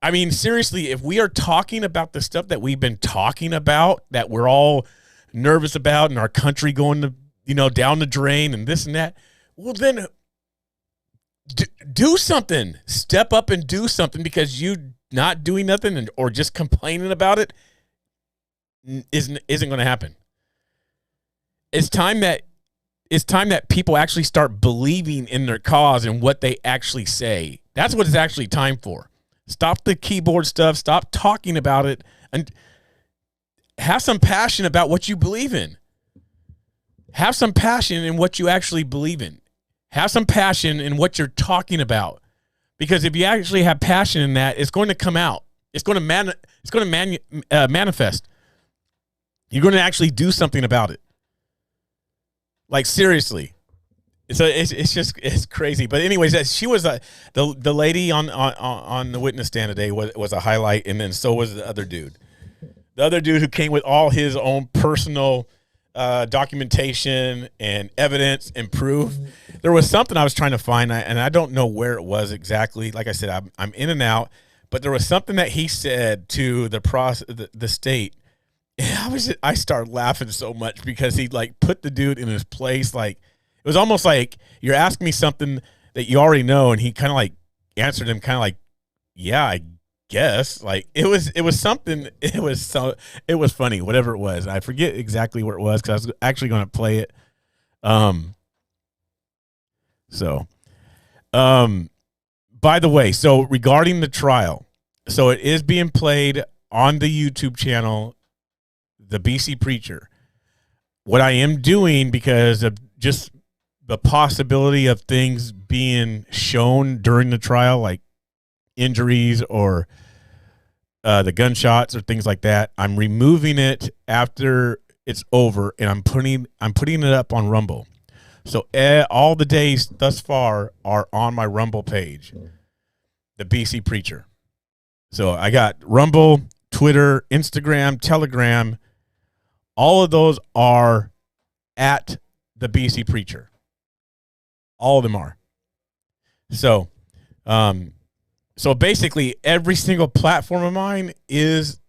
I mean, seriously, if we are talking about the stuff that we've been talking about, that we're all nervous about, and our country going to, down the drain and this and that, well, then do something. Step up and do something, because you not doing nothing or just complaining about it isn't going to happen. It's time that it's time that people actually start believing in their cause and what they actually say. That's what it's actually time for. Stop the keyboard stuff. Stop talking about it, and have some passion about what you believe in. Have some passion in what you actually believe in. Have some passion in what you're talking about. Because if you actually have passion in that, it's going to come out. It's going to manifest. You're going to actually do something about it. Like, seriously. So it's crazy. But anyways, she was the lady on the witness stand today was a highlight, and then so was the other dude. The other dude who came with all his own personal documentation and evidence and proof. There was something I was trying to find, and I don't know where it was exactly. Like I said, I'm in and out, but there was something that he said to the state. And I started laughing so much because he like put the dude in his place. Like, it was almost like you're asking me something that you already know, and he kind of like answered him kind of like, yeah, I guess. Like, it was something. It was funny, whatever it was. I forget exactly where it was because I was actually going to play it. By the way, so regarding the trial, so it is being played on the YouTube channel, The BC Preacher. What I am doing, because of just the possibility of things being shown during the trial, like injuries or the gunshots or things like that, I'm removing it after it's over, and I'm putting it up on Rumble. So all the days thus far are on my Rumble page, The BC Preacher. So I got Rumble, Twitter, Instagram, Telegram. All of those are at The BC Preacher. All of them are. So, so basically, every single platform of mine is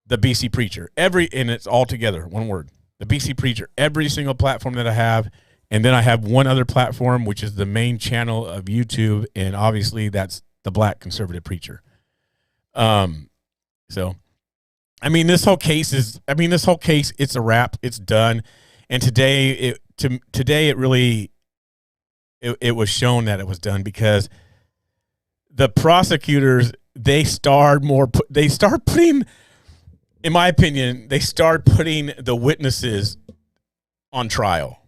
The BC Preacher. And it's all together, one word. The BC Preacher. Every single platform that I have. And then I have one other platform, which is the main channel of YouTube, and obviously that's the Black Conservative Preacher. So, this whole case, it's a wrap. It's done. And today, it really was shown that it was done, because the prosecutors, they start putting, in my opinion, they start putting the witnesses on trial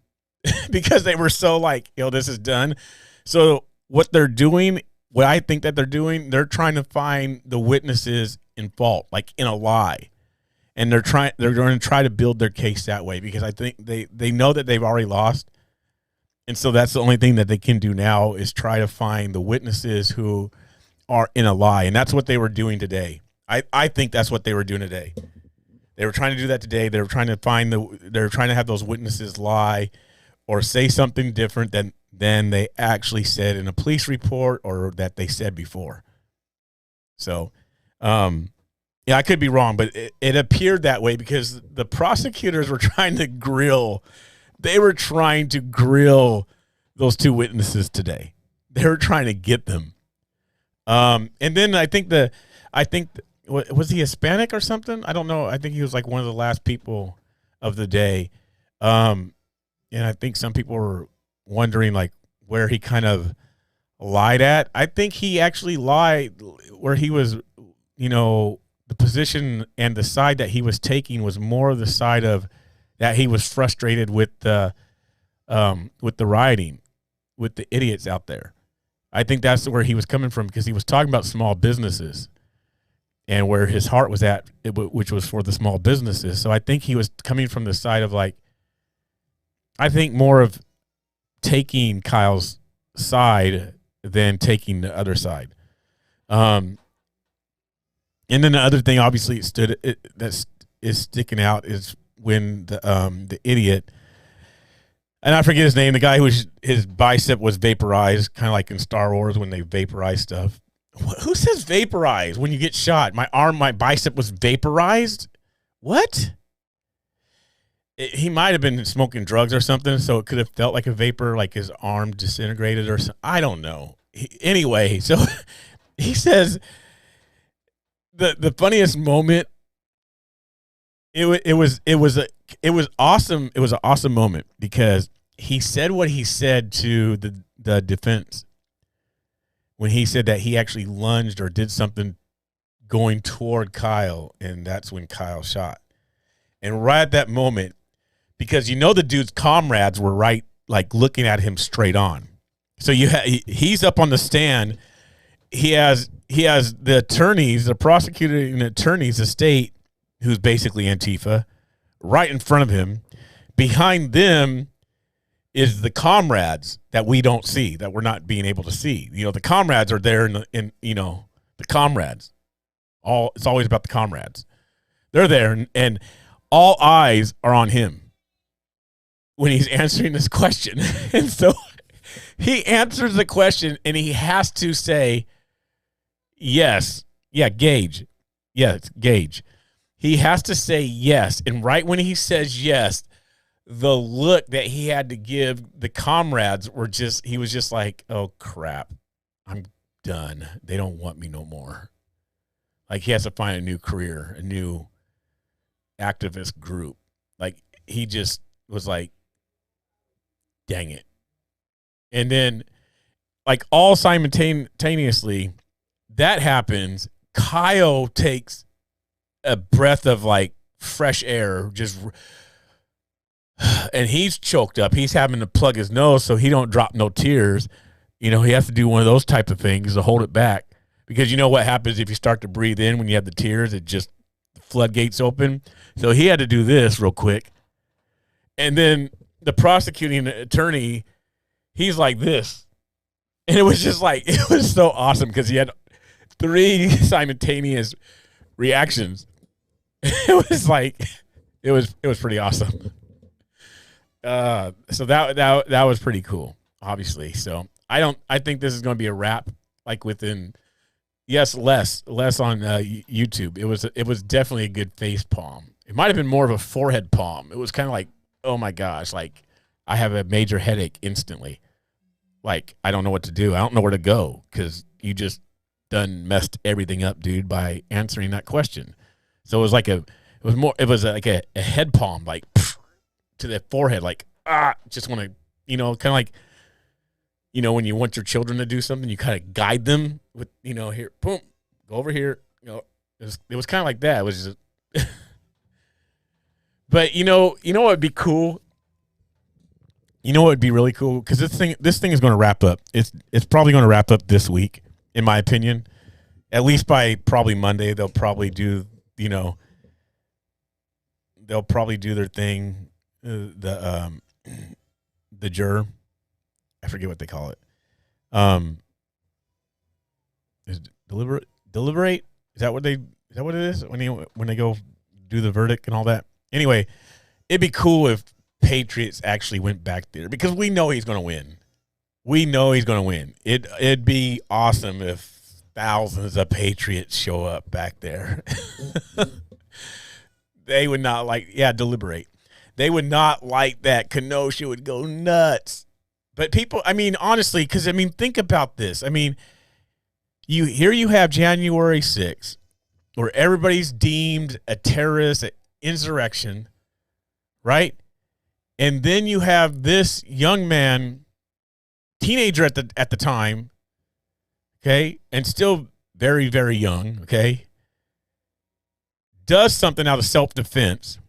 because they were so like, this is done. So what I think that they're doing, they're trying to find the witnesses in fault, like in a lie. And they're going to try to build their case that way, because I think they know that they've already lost. And so that's the only thing that they can do now, is try to find the witnesses who are in a lie. And that's what they were doing today. I think that's what they were doing today. They were trying to do that today. They were trying to have those witnesses lie or say something different than they actually said in a police report or that they said before. So, yeah, I could be wrong, but it appeared that way because the prosecutors were trying to grill. They were trying to grill those two witnesses today. They were trying to get them. And then I think was he Hispanic or something? I don't know. I think he was like one of the last people of the day. And I think some people were wondering like where he kind of lied at. I think he actually lied where he was, the position and the side that he was taking was more the side of that he was frustrated with the rioting, with the idiots out there. I think that's where he was coming from, because he was talking about small businesses and where his heart was at, which was for the small businesses. So I think he was coming from the side of like, I think more of taking Kyle's side than taking the other side. And then the other thing, obviously, that is sticking out is when the idiot, and I forget his name, the guy his bicep was vaporized, kind of like in Star Wars when they vaporize stuff. Who says vaporize when you get shot? My bicep was vaporized? What? He might have been smoking drugs or something, so it could have felt like a vapor, like his arm disintegrated or something. I don't know. Anyway, so he says the funniest moment it was awesome. It was an awesome moment because he said what he said to the defense when he said that he actually lunged or did something going toward Kyle, and that's when Kyle shot. And right at that moment, because the dude's comrades were right, like looking at him straight on. So he's up on the stand. He has the attorneys, the prosecuting attorneys, the state, who's basically Antifa, right in front of him. Behind them is the comrades that we don't see, that we're not being able to see. The comrades are there in the comrades. It's always about the comrades. They're there, and all eyes are on him when he's answering this question. And so he answers the question, and he has to say, yes. Yeah, Gage. Yeah, it's Gage. He has to say yes. And right when he says yes, the look that he had to give the comrades he was just like, oh, crap. I'm done. They don't want me no more. Like, he has to find a new career, a new activist group. Like, he just was like, dang it. And then, like, all simultaneously, that happens. Kyle takes a breath of, like, fresh air, and he's choked up. He's having to plug his nose so he don't drop no tears. He has to do one of those type of things to hold it back. Because what happens if you start to breathe in when you have the tears? It just, the floodgates open. So he had to do this real quick. And then the prosecuting attorney, he's like this. And it was just like, it was so awesome because he had 3 simultaneous reactions. It was like, it was pretty awesome. So that was pretty cool, obviously. So I think this is going to be a wrap, like within, yes, less on YouTube. It was definitely a good face palm. It might have been more of a forehead palm. It was kind of like, oh my gosh, like I have a major headache instantly. Like, I don't know what to do. I don't know where to go because you just done messed everything up, dude, by answering that question. So it was like a head palm, like to the forehead, like, just want to, kind of like, when you want your children to do something, you kind of guide them with, here, boom, go over here. It was kind of like that. It was just, but what would be cool? What would be really cool? Because this thing is going to wrap up. It's probably going to wrap up this week, in my opinion. At least by probably Monday, they'll probably do, they'll probably do their thing. The juror, I forget what they call it. Is deliberate? Is that what it is when they go do the verdict and all that? Anyway, it'd be cool if Patriots actually went back there because we know he's going to win. We know he's going to win. It'd be awesome if thousands of Patriots show up back there. They would not deliberate. They would not like that. Kenosha would go nuts. But people, honestly, because, think about this. You have January 6th, where everybody's deemed a terrorist, an insurrection, right? And then you have this young man, teenager at the time, okay, and still very, very young, okay, does something out of self-defense.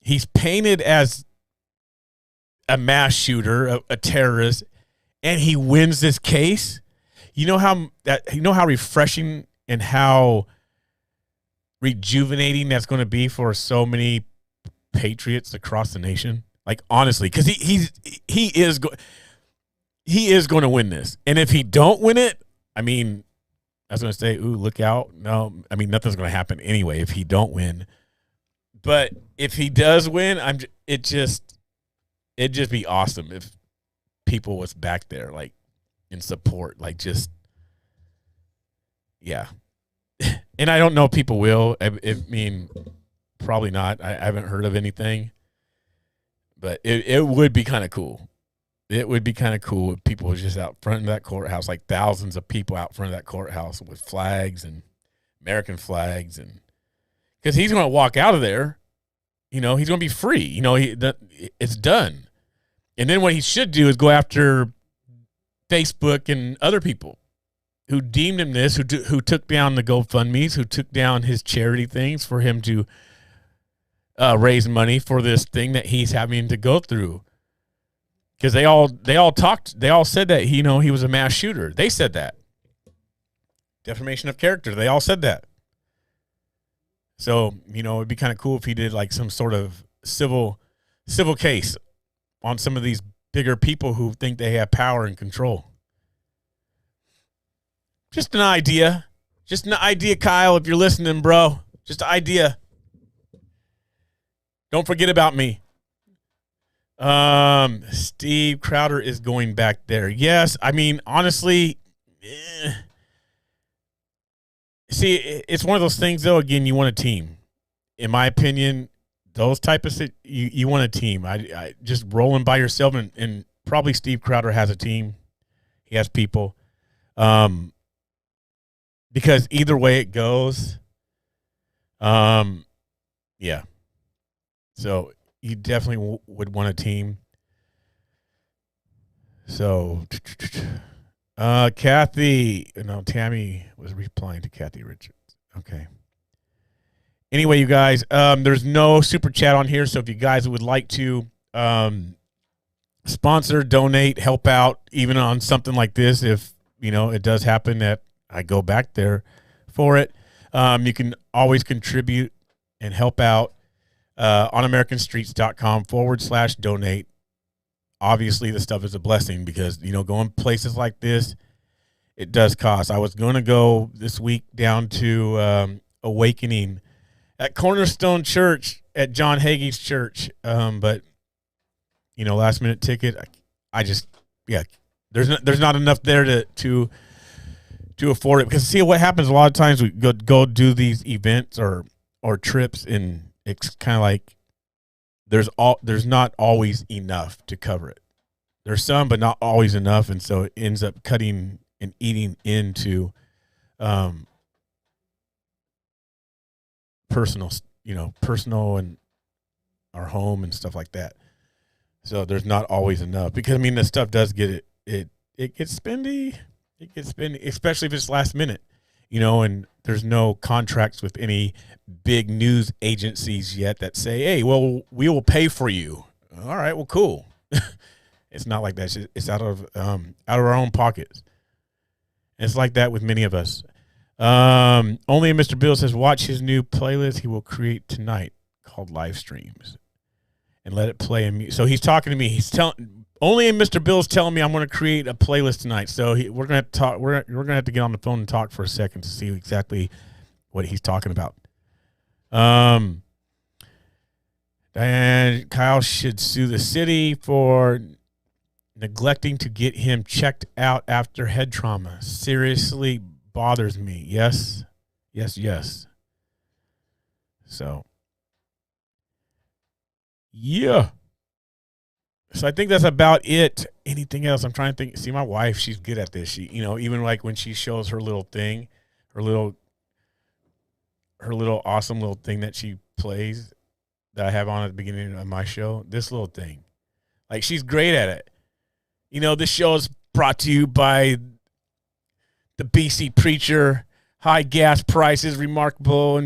He's painted as a mass shooter, a terrorist, and he wins this case. You know how refreshing and how rejuvenating that's going to be for so many patriots across the nation. Like, honestly, because he is going to win this, and if he don't win it, I was going to say, ooh, look out. No, nothing's going to happen anyway if he don't win. But if he does win, it'd just be awesome if people was back there, like, in support, like, just, yeah. And I don't know if people will. Probably not. I haven't heard of anything. But it would be kind of cool. It would be kind of cool if people were just out front of that courthouse, like thousands of people out front of that courthouse with flags and American flags, and because he's going to walk out of there, he's going to be free. It's done. And then what he should do is go after Facebook and other people who deemed him this, who took down the GoFundMes, who took down his charity things for him to raise money for this thing that he's having to go through. Because they all said that he was a mass shooter. They said that. Defamation of character. They all said that. So, it'd be kind of cool if he did like some sort of civil case on some of these bigger people who think they have power and control. Just an idea. Just an idea, Kyle, if you're listening, bro. Just an idea. Don't forget about me. Steve Crowder is going back there. Yes, I mean, honestly, see, it's one of those things, though. Again, you want a team. In my opinion, those type of you want a team. I just rolling by yourself, and probably Steve Crowder has a team. He has people. Because either way it goes, yeah. So you definitely would want a team. So, Tammy was replying to Kathy Richards. Okay. Anyway, you guys, there's no super chat on here, so if you guys would like to sponsor, donate, help out, even on something like this, if it does happen that I go back there for it, you can always contribute and help out on americanstreets.com/donate. Obviously, the stuff is a blessing because, going places like this, it does cost. I was going to go this week down to Awakening at Cornerstone Church at John Hagee's church. But, last minute ticket, there's not enough there to afford it. Because see what happens a lot of times, we go do these events or trips, and it's kind of like there's not always enough to cover it. There's some, but not always enough, and so it ends up cutting and eating into personal and our home and stuff like that. So there's not always enough because the stuff does get it gets spendy. It gets spendy, especially if it's last minute, and there's no contracts with any big news agencies yet that say, hey, well, we will pay for you. All right, well, cool. It's not like that. It's out of our own pockets. It's like that with many of us. Only Mr. Bill says, watch his new playlist he will create tonight called Live Streams and let it play in mute. So he's talking to me. He's telling only Mr. Bill's telling me I'm going to create a playlist tonight. So we're going to talk. We're going to have to get on the phone and talk for a second to see exactly what he's talking about. And Kyle should sue the city for neglecting to get him checked out after head trauma. Seriously bothers me. Yes. So, yeah. So I think that's about it. Anything else? I'm trying to think. See, my wife, she's good at this. She, even like when she shows her little thing, her little awesome little thing that she plays that I have on at the beginning of my show, this little thing. Like, she's great at it. This show is brought to you by the BC Preacher, high gas prices, remarkable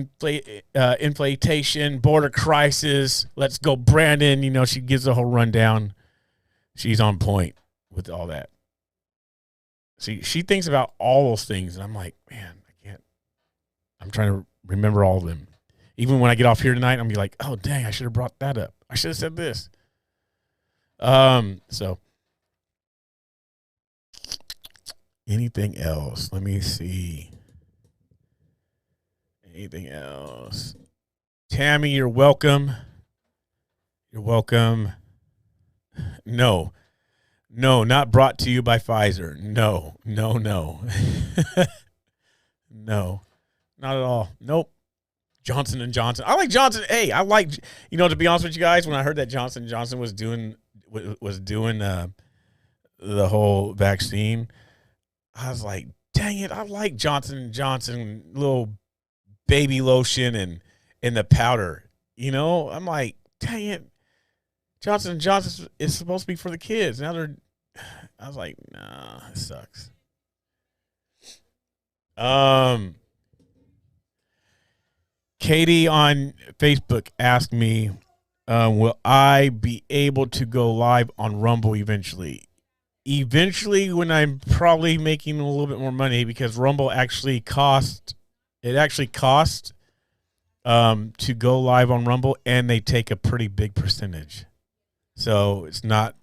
inflation, border crisis. Let's go, Brandon. She gives the whole rundown. She's on point with all that. See, she thinks about all those things, and I'm like, man, I can't. I'm trying to remember all of them. Even when I get off here tonight, I'm going to be like, oh, dang, I should have brought that up. I should have said this. So anything else? Let me see. Anything else? Tammy, you're welcome. You're welcome. No, not brought to you by Pfizer. No. No, not at all. Nope. Johnson & Johnson. I like Johnson. Hey, I like, to be honest with you guys, when I heard that Johnson & Johnson was doing the whole vaccine, I was like, dang it, I like Johnson & Johnson little baby lotion and the powder. You know, I'm like, dang it, Johnson & Johnson is supposed to be for the kids. Now I was like, nah, it sucks. Katie on Facebook asked me, will I be able to go live on Rumble eventually? Eventually, when I'm probably making a little bit more money, because Rumble actually costs to go live on Rumble, and they take a pretty big percentage. So it's not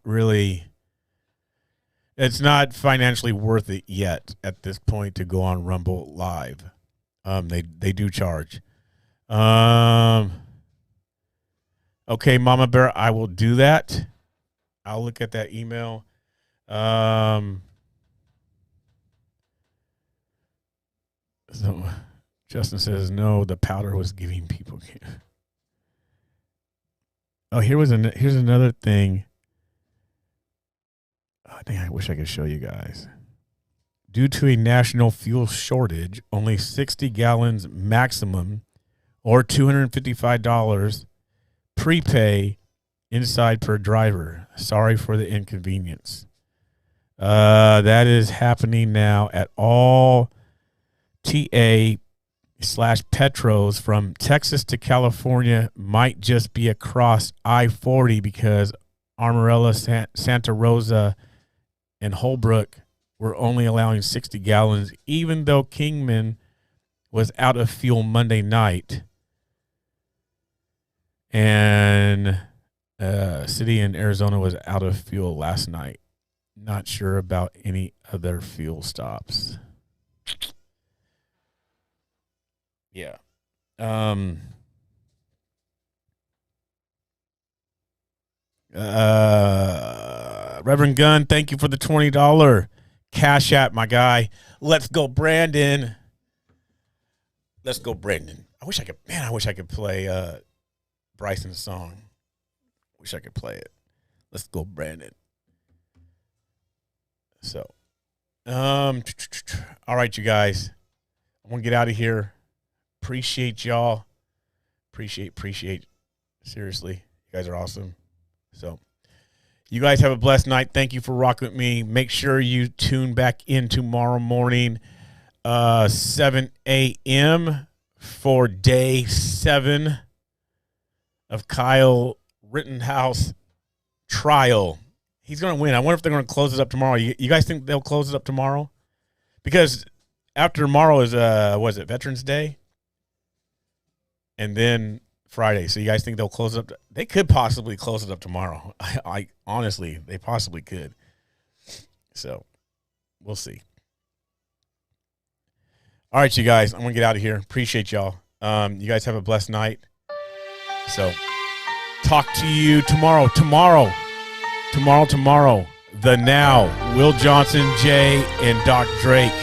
financially worth it yet at this point to go on Rumble live. They do charge. Okay, Mama Bear, I will do that. I'll look at that email. So Justin says no, the powder was giving people. Oh, here's another thing. Oh, dang, I wish I could show you guys. Due to a national fuel shortage, only 60 gallons maximum, or $255 prepay inside per driver. Sorry for the inconvenience. That is happening now at all TA/Petros from Texas to California. Might just be across I-40 because Amarillo, Santa Rosa, and Holbrook were only allowing 60 gallons, even though Kingman was out of fuel Monday night. And city in Arizona was out of fuel last night. Not sure about any other fuel stops. Yeah. Reverend Gunn, thank you for the $20 Cash App, my guy. Let's go, Brandon. Let's go, Brandon. I wish I could play Bryson's song. Wish I could play it. Let's go, Brandon. So, all right, you guys. I want to get out of here. Appreciate y'all. Appreciate. Seriously, you guys are awesome. So, you guys have a blessed night. Thank you for rocking with me. Make sure you tune back in tomorrow morning, 7 a.m. for day 7 of Kyle Rittenhouse trial. He's going to win. I wonder if they're going to close it up tomorrow. You guys think they'll close it up tomorrow? Because after tomorrow is, Veterans Day? And then Friday. So you guys think they'll close it up? They could possibly close it up tomorrow. I honestly, they possibly could. So we'll see. All right, you guys, I'm going to get out of here. Appreciate y'all. You guys have a blessed night. So talk to you tomorrow. Tomorrow. The Now. Will Johnson, Jay, and Doc Drake.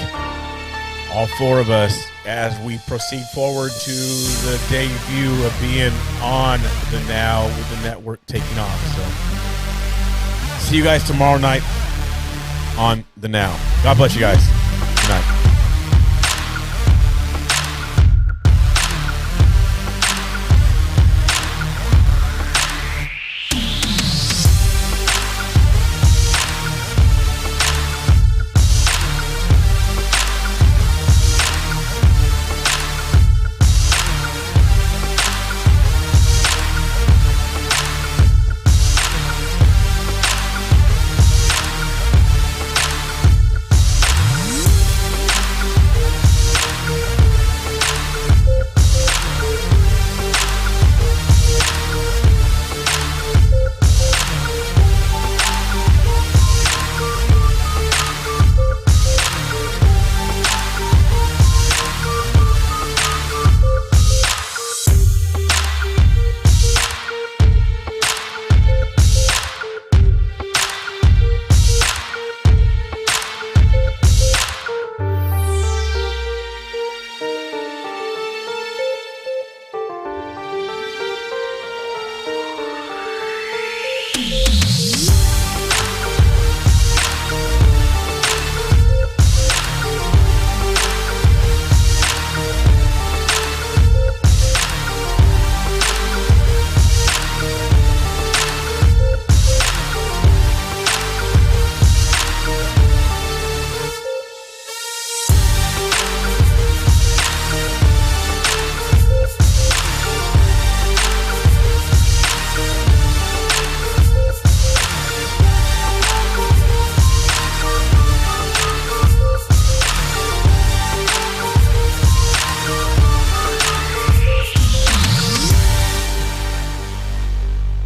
All 4 of us as we proceed forward to the debut of being on The Now with the network taking off. So see you guys tomorrow night on The Now. God bless you guys. Good night.